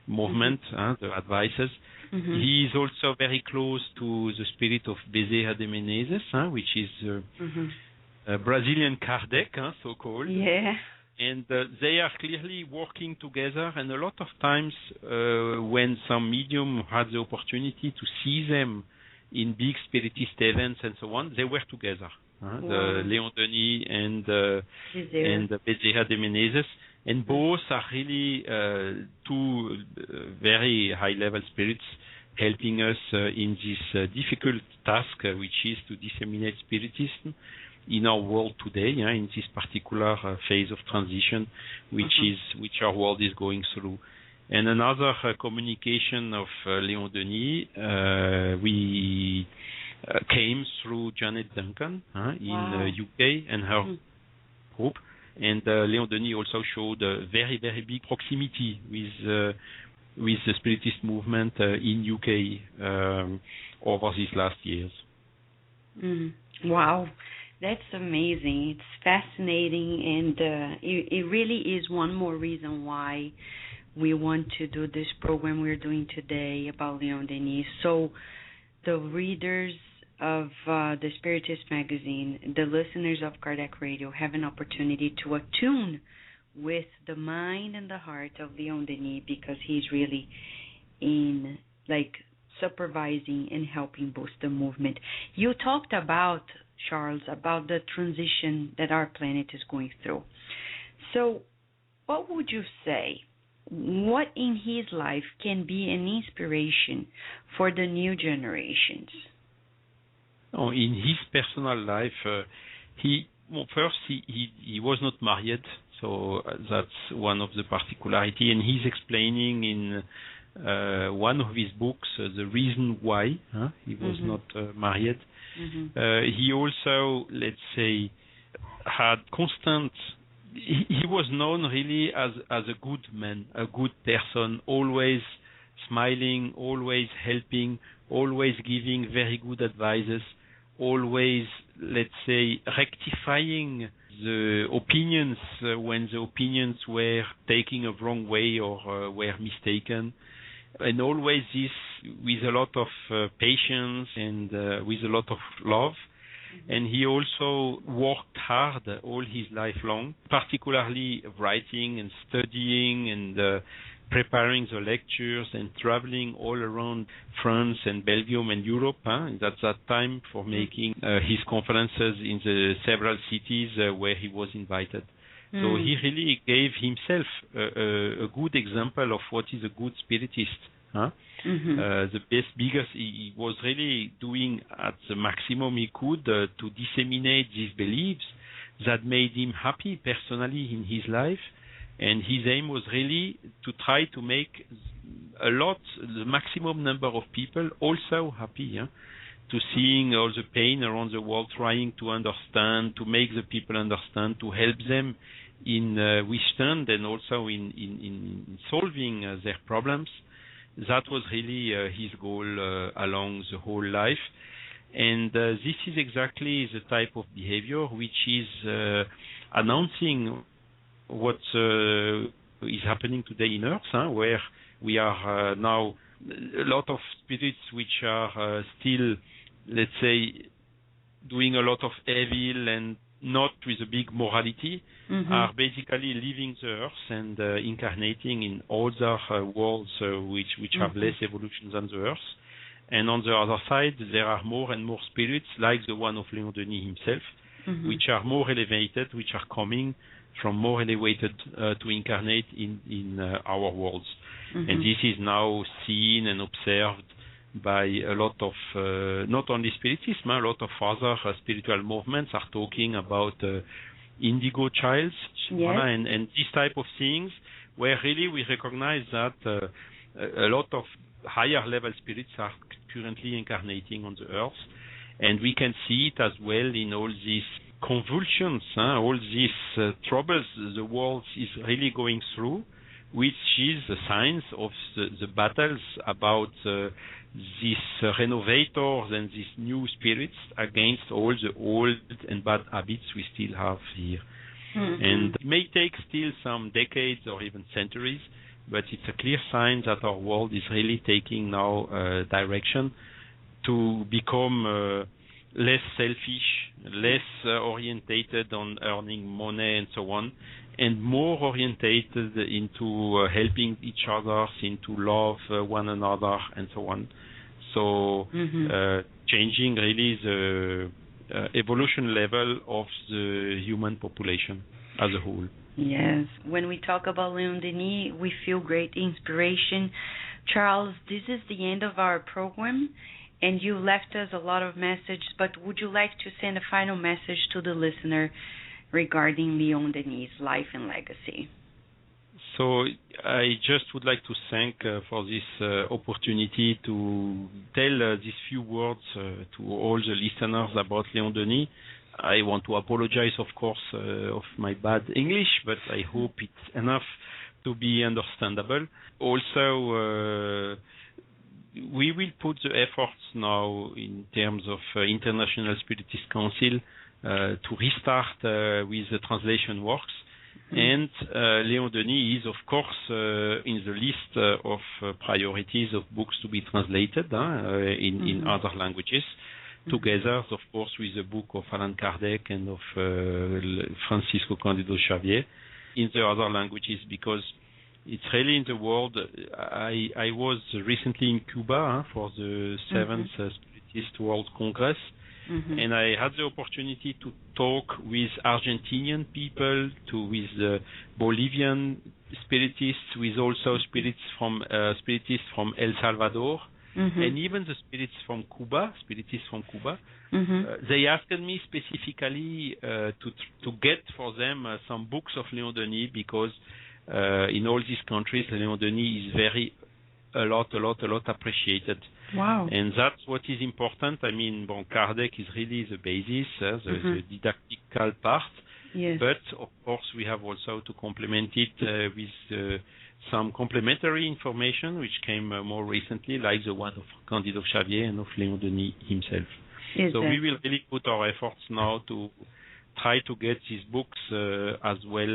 movement, the advices. He is also very close to the spirit of Bezerra de Menezes, which is Brazilian Kardec, so-called. Yeah. And they are clearly working together, and a lot of times when some medium had the opportunity to see them in big Spiritist events and so on, they were together. The Léon Denis and Bezerra de Menezes, and both are really two very high-level spirits helping us in this difficult task, which is to disseminate Spiritism in our world today, in this particular phase of transition, which our world is going through. And another communication of Leon Denis, we came through Janet Duncan in UK and her group. And Leon Denis also showed a very, very big proximity with the Spiritist movement in UK over these last years. Wow, that's amazing. It's fascinating, and it really is one more reason why we want to do this program we're doing today about Leon Denis. So the readers of the Spiritist magazine, the listeners of Kardec Radio, have an opportunity to attune with the mind and the heart of Leon Denis, because he's really in, supervising and helping boost the movement. You talked about, Charles, about the transition that our planet is going through. So what would you say? What in his life can be an inspiration for the new generations? Oh, in his personal life, he was not married, so that's one of the particularity. And he's explaining in one of his books the reason why he was not married. He also, let's say, had constant. He was known really as a good man, a good person, always smiling, always helping, always giving very good advices, always, let's say, rectifying the opinions when the opinions were taking a wrong way or were mistaken. And always this with a lot of patience and with a lot of love. And he also worked hard all his life long, particularly writing and studying and preparing the lectures and traveling all around France and Belgium and Europe at that time for making his conferences in the several cities where he was invited. So he really gave himself a good example of what is a good spiritist. The biggest he was really doing at the maximum he could to disseminate these beliefs that made him happy personally in his life, and his aim was really to try to make the maximum number of people also happy, to seeing all the pain around the world, trying to understand, to make the people understand, to help them in withstand and also in solving their problems. That was really his goal along the whole life. And this is exactly the type of behavior which is announcing what is happening today in Earth, where we are now a lot of spirits which are still, let's say, doing a lot of evil and not with a big morality, are basically leaving the Earth and incarnating in other worlds which have less evolution than the Earth. And on the other side, there are more and more spirits, like the one of Leon Denis himself, which are more elevated, which are coming from more elevated to incarnate in our worlds. And this is now seen and observed by a lot of, not only Spiritism, a lot of other spiritual movements are talking about indigo childs, and this type of things, where really we recognize that a lot of higher level spirits are currently incarnating on the Earth, and we can see it as well in all these convulsions, all these troubles the world is really going through, which is the signs of the battles about these renovators and these new spirits against all the old and bad habits we still have here. And it may take still some decades or even centuries, but it's a clear sign that our world is really taking now direction to become less selfish, less orientated on earning money and so on, and more orientated into helping each other, into love one another and so on. So changing really the evolution level of the human population as a whole. Yes. When we talk about Leon Denis, we feel great inspiration. Charles, this is the end of our program, and you left us a lot of messages, but would you like to send a final message to the listener regarding Leon Denis' life and legacy? So I just would like to thank for this opportunity to tell these few words to all the listeners about Léon Denis. I want to apologize, of course, of my bad English, but I hope it's enough to be understandable. Also, we will put the efforts now in terms of International Spiritist Council to restart with the translation works. And Léon Denis is, of course, in the list of priorities of books to be translated in other languages, together, of course, with the book of Allan Kardec and of Francisco Cândido Xavier in the other languages, because it's really in the world. I was recently in Cuba for the 7th Spiritist World Congress, and I had the opportunity to talk with Argentinian people, with Bolivian Spiritists, with also Spiritists from El Salvador, and even the Spiritists from Cuba. They asked me specifically to get for them some books of Léon Denis, because in all these countries, Léon Denis is a lot appreciated. Wow. And that's what is important. I mean, Kardec is really the basis, the didactical part. Yes. But, of course, we have also to complement it with some complementary information which came more recently, like the one of Cândido Xavier and of Léon Denis himself. So we will really put our efforts now to try to get these books as well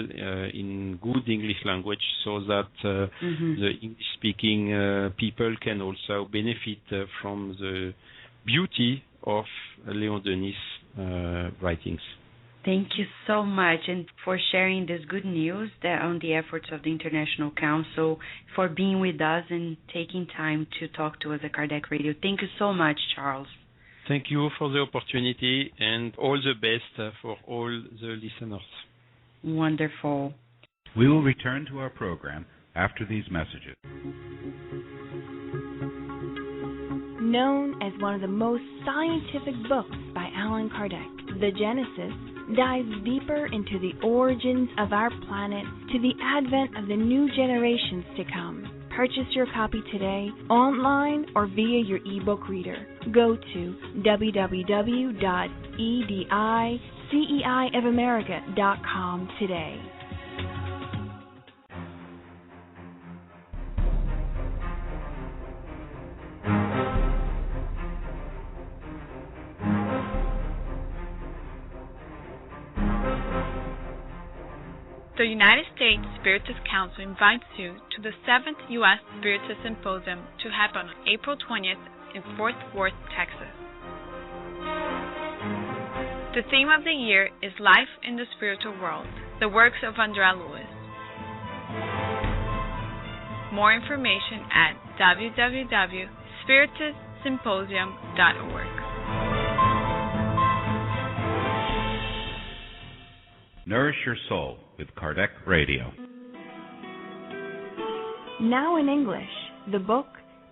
in good English language, so that the English-speaking people can also benefit from the beauty of Léon Denis' writings. Thank you so much, and for sharing this good news on the efforts of the International Council, for being with us and taking time to talk to us at Kardec Radio. Thank you so much, Charles. Thank you for the opportunity, and all the best for all the listeners. Wonderful. We will return to our program after these messages. Known as one of the most scientific books by Allan Kardec, The Genesis dives deeper into the origins of our planet to the advent of the new generations to come. Purchase your copy today, online or via your ebook reader. Go to www.ediceiofamerica.com today. The United States Spiritist Council invites you to the 7th U.S. Spiritist Symposium to happen on April 20th in Fort Worth, Texas. The theme of the year is Life in the Spiritual World, the works of André Lewis. More information at www.spiritistsymposium.org. Nourish your soul with Kardec Radio. Now in English, the book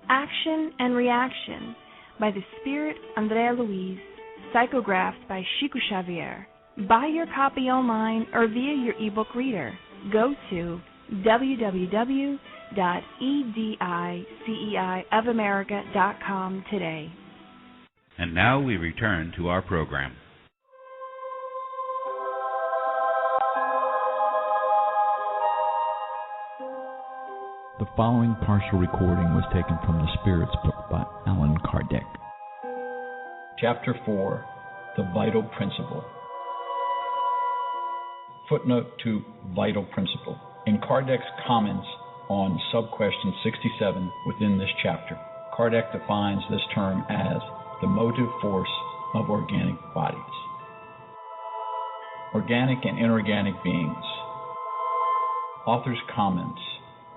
Action and Reaction by the Spirit André Louise, psychographed by Chico Xavier. Buy your copy online or via your ebook reader. Go to www.ediceiofamerica.com today. And now we return to our program. The following partial recording was taken from the Spirit's Book by Allan Kardec. Chapter 4, The Vital Principle. Footnote to Vital Principle. In Kardec's comments on sub-question 67 within this chapter, Kardec defines this term as the motive force of organic bodies. Organic and inorganic beings. Author's comments.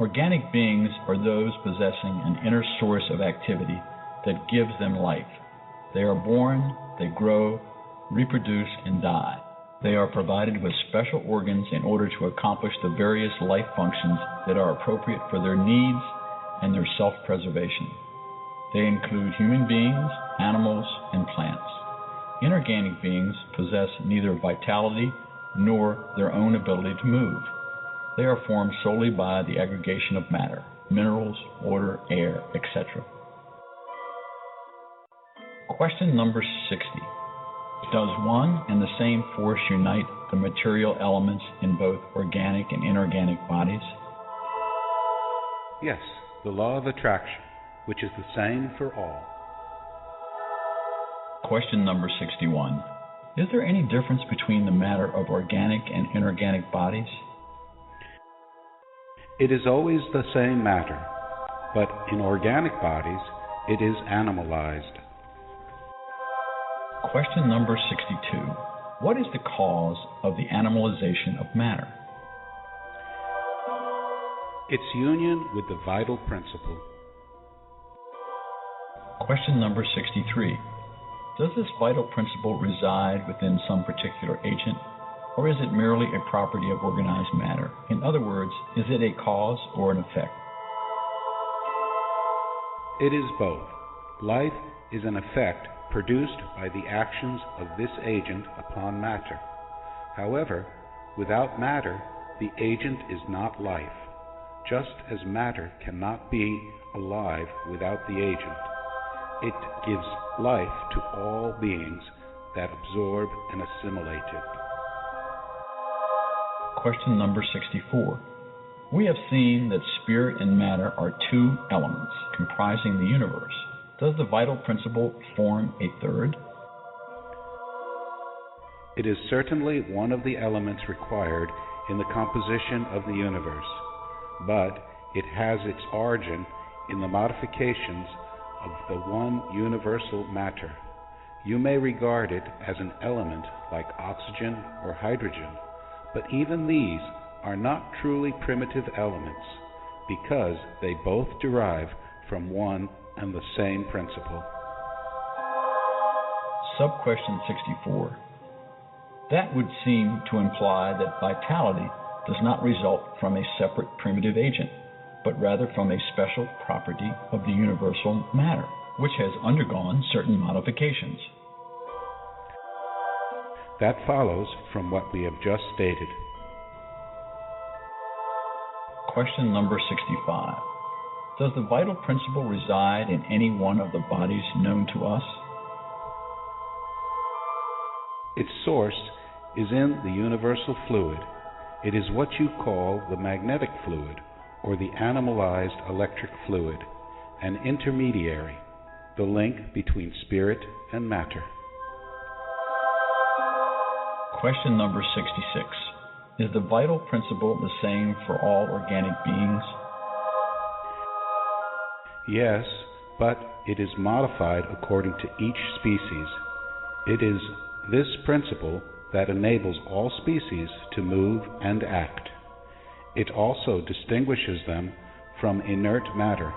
Organic beings are those possessing an inner source of activity that gives them life. They are born, they grow, reproduce, and die. They are provided with special organs in order to accomplish the various life functions that are appropriate for their needs and their self-preservation. They include human beings, animals, and plants. Inorganic beings possess neither vitality nor their own ability to move. They are formed solely by the aggregation of matter, minerals, water, air, etc. Question number 60. Does one and the same force unite the material elements in both organic and inorganic bodies? Yes, the law of attraction, which is the same for all. Question number 61. Is there any difference between the matter of organic and inorganic bodies? It is always the same matter, but in organic bodies, it is animalized. Question number 62. What is the cause of the animalization of matter? Its union with the vital principle. Question number 63. Does this vital principle reside within some particular agent, or is it merely a property of organized matter? In other words, is it a cause or an effect? It is both. Life is an effect produced by the actions of this agent upon matter. However, without matter, the agent is not life, just as matter cannot be alive without the agent. It gives life to all beings that absorb and assimilate it. Question number 64. We have seen that spirit and matter are two elements comprising the universe. Does the vital principle form a third? It is certainly one of the elements required in the composition of the universe, but it has its origin in the modifications of the one universal matter. You may regard it as an element like oxygen or hydrogen, but even these are not truly primitive elements because they both derive from one and the same principle. Sub-question 64. That would seem to imply that vitality does not result from a separate primitive agent, but rather from a special property of the universal matter, which has undergone certain modifications. That follows from what we have just stated. Question number 65. Does the vital principle reside in any one of the bodies known to us? Its source is in the universal fluid. It is what you call the magnetic fluid, or the animalized electric fluid, an intermediary, the link between spirit and matter. Question number 66. Is the vital principle the same for all organic beings? Yes, but it is modified according to each species. It is this principle that enables all species to move and act. It also distinguishes them from inert matter,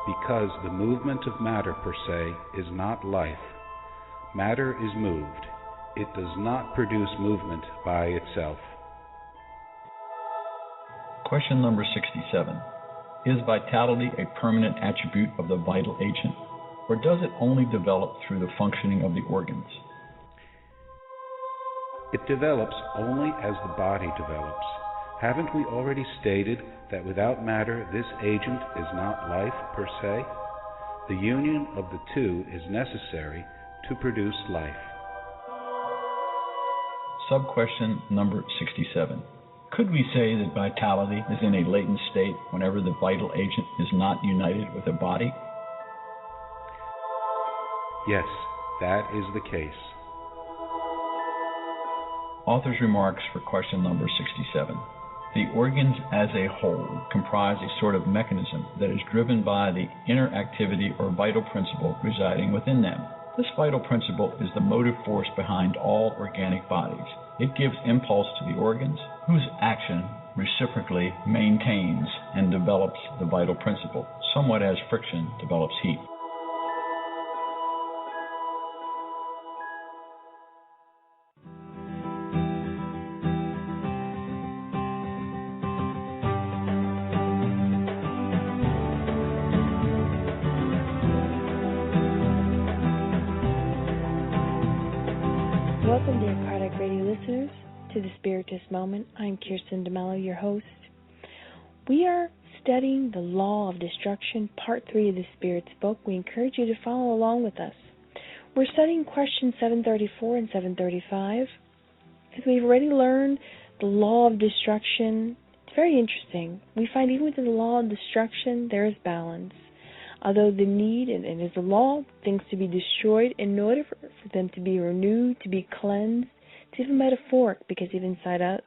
because the movement of matter per se is not life. Matter is moved. It does not produce movement by itself. Question number 67. Is vitality a permanent attribute of the vital agent, or does it only develop through the functioning of the organs? It develops only as the body develops. Haven't we already stated that without matter this agent is not life per se? The union of the two is necessary to produce life. Sub-question number 67. Could we say that vitality is in a latent state whenever the vital agent is not united with a body? Yes, that is the case. Author's remarks for question number 67. The organs as a whole comprise a sort of mechanism that is driven by the inner activity or vital principle residing within them. This vital principle is the motive force behind all organic bodies. It gives impulse to the organs, whose action reciprocally maintains and develops the vital principle, somewhat as friction develops heat. Welcome, dear Kardec Radio listeners, to the Spiritist Moment. I'm Kirsten DeMello, your host. We are studying the Law of Destruction, Part 3 of the Spirit's book. We encourage you to follow along with us. We're studying questions 734 and 735. As we've already learned the Law of Destruction, it's very interesting. We find even within the Law of Destruction, there is balance. Although the need, and it is the law, things to be destroyed in order for them to be renewed, to be cleansed. It's even metaphoric, because even inside us,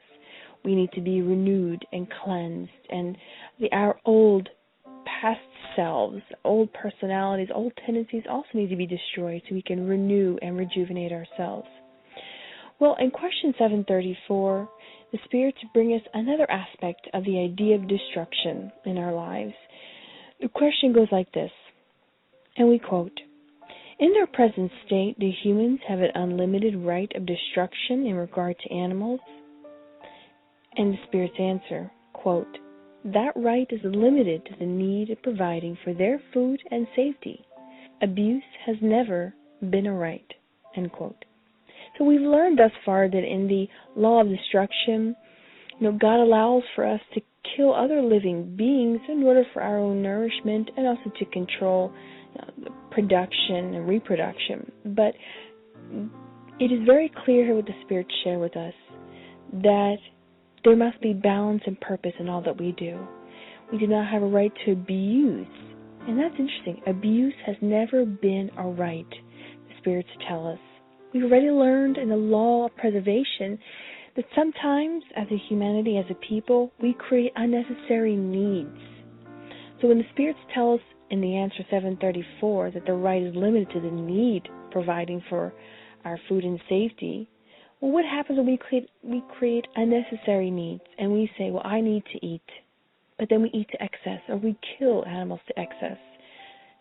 we need to be renewed and cleansed. And our old past selves, old personalities, old tendencies also need to be destroyed so we can renew and rejuvenate ourselves. Well, in question 734, the spirits bring us another aspect of the idea of destruction in our lives. The question goes like this, and we quote, "In their present state, do humans have an unlimited right of destruction in regard to animals?" And the spirits answer, quote, "That right is limited to the need of providing for their food and safety. Abuse has never been a right," end quote. So we've learned thus far that in the law of destruction, God allows for us to kill other living beings in order for our own nourishment and also to control production and reproduction. But it is very clear here what the spirits share with us, that there must be balance and purpose in all that we do. We do not have a right to abuse. And that's interesting. Abuse has never been a right, the spirits tell us. We've already learned in the law of preservation that sometimes as a humanity, as a people, we create unnecessary needs. So when the spirits tell us in the answer 734 that the right is limited to the need providing for our food and safety, well, what happens when we create unnecessary needs and we say, well, I need to eat, but then we eat to excess, or we kill animals to excess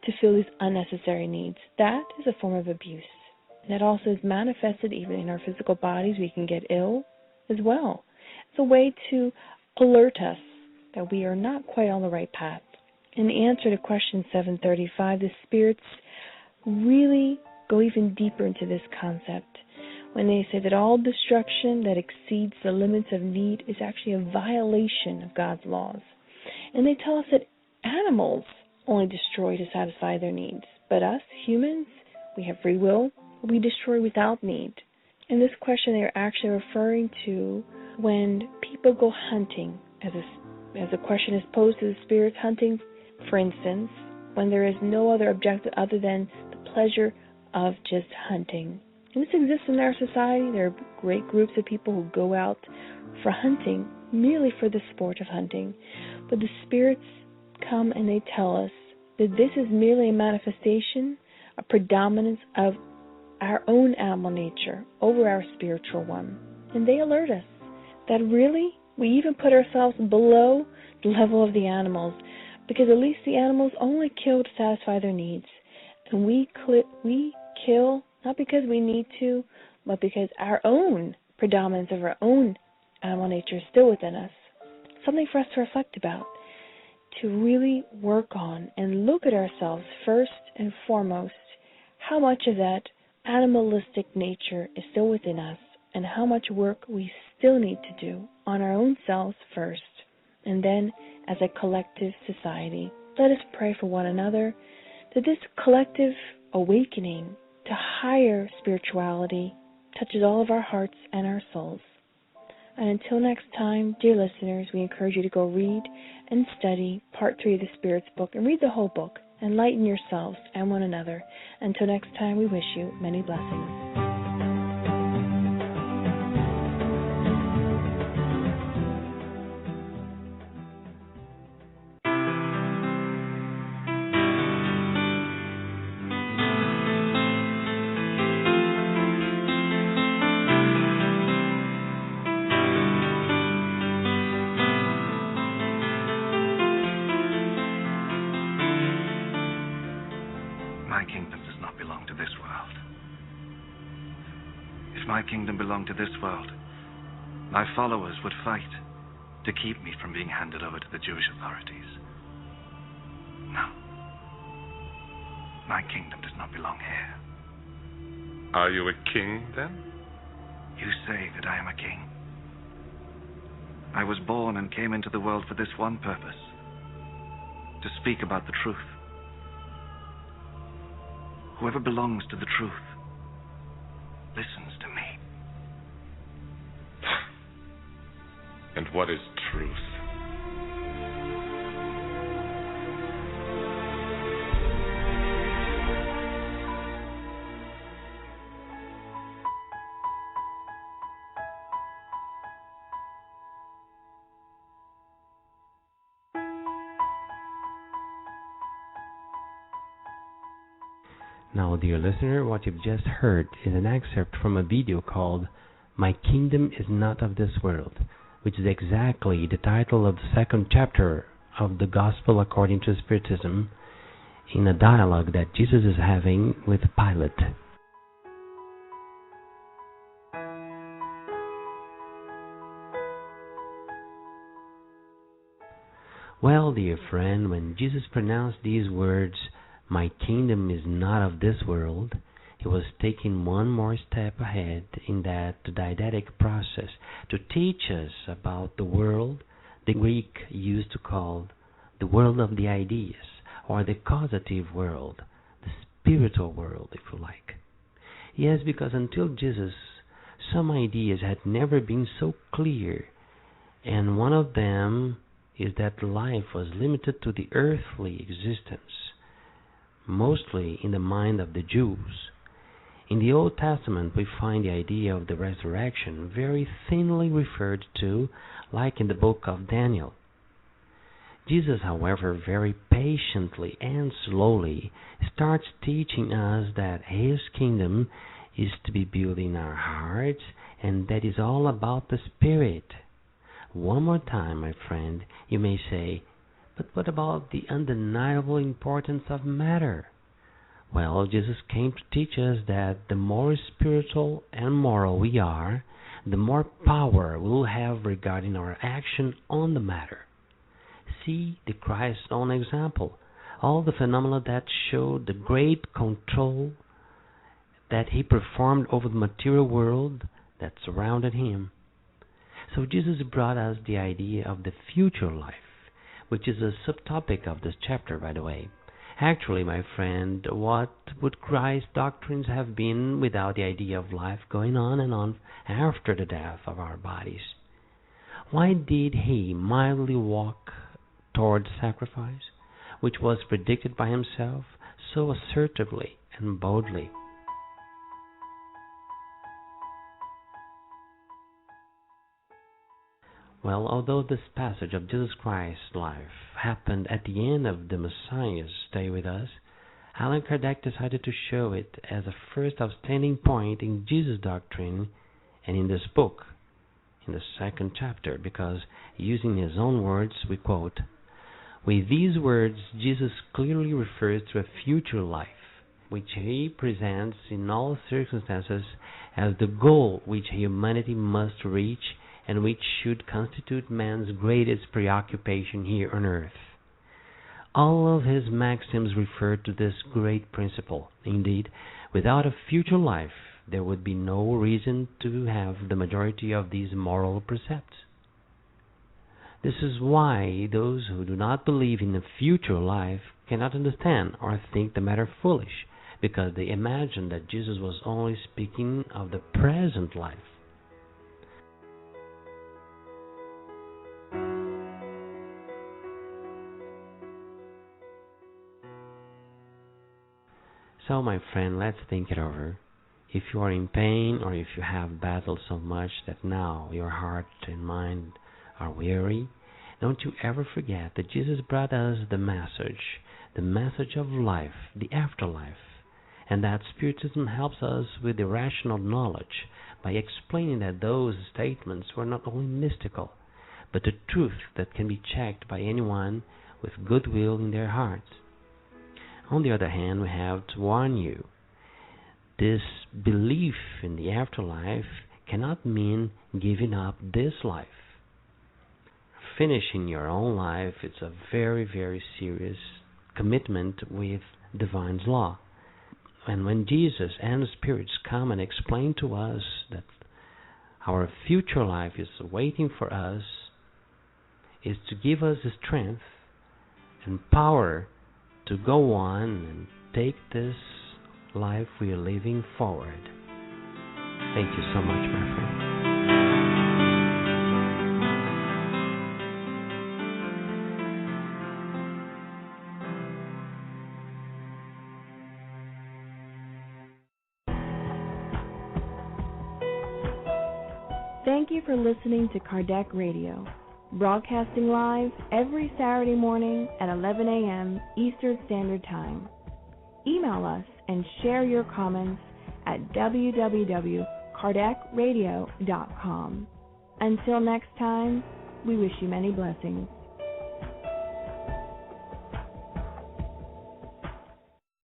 to fill these unnecessary needs? That is a form of abuse. And that also is manifested even in our physical bodies. We can get ill as well. It's a way to alert us that we are not quite on the right path. In the answer to question 735, the spirits really go even deeper into this concept when they say that all destruction that exceeds the limits of need is actually a violation of God's laws. And they tell us that animals only destroy to satisfy their needs, but us, humans, we have free will, we destroy without need. In this question, they're actually referring to when people go hunting, as a question is posed to the spirits, hunting, for instance, when there is no other objective other than the pleasure of just hunting. And this exists in our society. There are great groups of people who go out for hunting merely for the sport of hunting. But the spirits come and they tell us that this is merely a manifestation, a predominance of our own animal nature over our spiritual one. And they alert us that really we even put ourselves below the level of the animals, because at least the animals only kill to satisfy their needs. And we kill not because we need to, but because our own predominance of our own animal nature is still within us. Something for us to reflect about, to really work on and look at ourselves first and foremost, how much of that animalistic nature is still within us, and how much work we still need to do on our own selves first, and then as a collective society. Let us pray for one another that this collective awakening to higher spirituality touches all of our hearts and our souls. And until next time, dear listeners, we encourage you to go read and study Part 3 of the Spirit's book, and read the whole book. Enlighten yourselves and one another. Until next time, we wish you many blessings. If my kingdom belonged to this world, my followers would fight to keep me from being handed over to the Jewish authorities. No. My kingdom does not belong here. Are you a king, then? You say that I am a king. I was born and came into the world for this one purpose: to speak about the truth. Whoever belongs to the truth listens to me. And what is truth? Now, dear listener, what you've just heard is an excerpt from a video called "My Kingdom is Not of This World," which is exactly the title of the second chapter of the Gospel according to Spiritism, in a dialogue that Jesus is having with Pilate. Well, dear friend, when Jesus pronounced these words, "My kingdom is not of this world," he was taking one more step ahead in that didactic process to teach us about the world the Greek used to call the world of the ideas, or the causative world, the spiritual world, if you like. Yes, because until Jesus, some ideas had never been so clear, and one of them is that life was limited to the earthly existence, mostly in the mind of the Jews. In the Old Testament, we find the idea of the resurrection very thinly referred to, like in the book of Daniel. Jesus, however, very patiently and slowly starts teaching us that His kingdom is to be built in our hearts, and that is all about the Spirit. One more time, my friend, you may say, "But what about the undeniable importance of matter?" Well, Jesus came to teach us that the more spiritual and moral we are, the more power we'll have regarding our action on the matter. See the Christ's own example, all the phenomena that showed the great control that He performed over the material world that surrounded Him. So Jesus brought us the idea of the future life, which is a subtopic of this chapter, by the way. Actually, my friend, what would Christ's doctrines have been without the idea of life going on and on after the death of our bodies? Why did He mildly walk toward sacrifice, which was predicted by Himself so assertively and boldly? Well, although this passage of Jesus Christ's life happened at the end of the Messiah's stay with us, Allan Kardec decided to show it as a first outstanding point in Jesus' doctrine and in this book, in the second chapter, because, using his own words, we quote, "With these words, Jesus clearly refers to a future life, which He presents in all circumstances as the goal which humanity must reach and which should constitute man's greatest preoccupation here on earth." All of his maxims refer to this great principle. Indeed, without a future life, there would be no reason to have the majority of these moral precepts. This is why those who do not believe in a future life cannot understand or think the matter foolish, because they imagine that Jesus was only speaking of the present life. So, my friend, let's think it over. If you are in pain, or if you have battled so much that now your heart and mind are weary, don't you ever forget that Jesus brought us the message of life, the afterlife, and that Spiritism helps us with the rational knowledge by explaining that those statements were not only mystical, but a truth that can be checked by anyone with goodwill in their hearts. On the other hand, we have to warn you, this belief in the afterlife cannot mean giving up this life. Finishing your own life is a very, very serious commitment with divine's law. And when Jesus and the spirits come and explain to us that our future life is waiting for us, is to give us the strength and power to go on and take this life we are living forward. Thank you so much, my friend. Thank you for listening to Kardec Radio, broadcasting live every Saturday morning at 11 a.m. Eastern Standard Time. Email us and share your comments at www.kardecradio.com. Until next time, we wish you many blessings.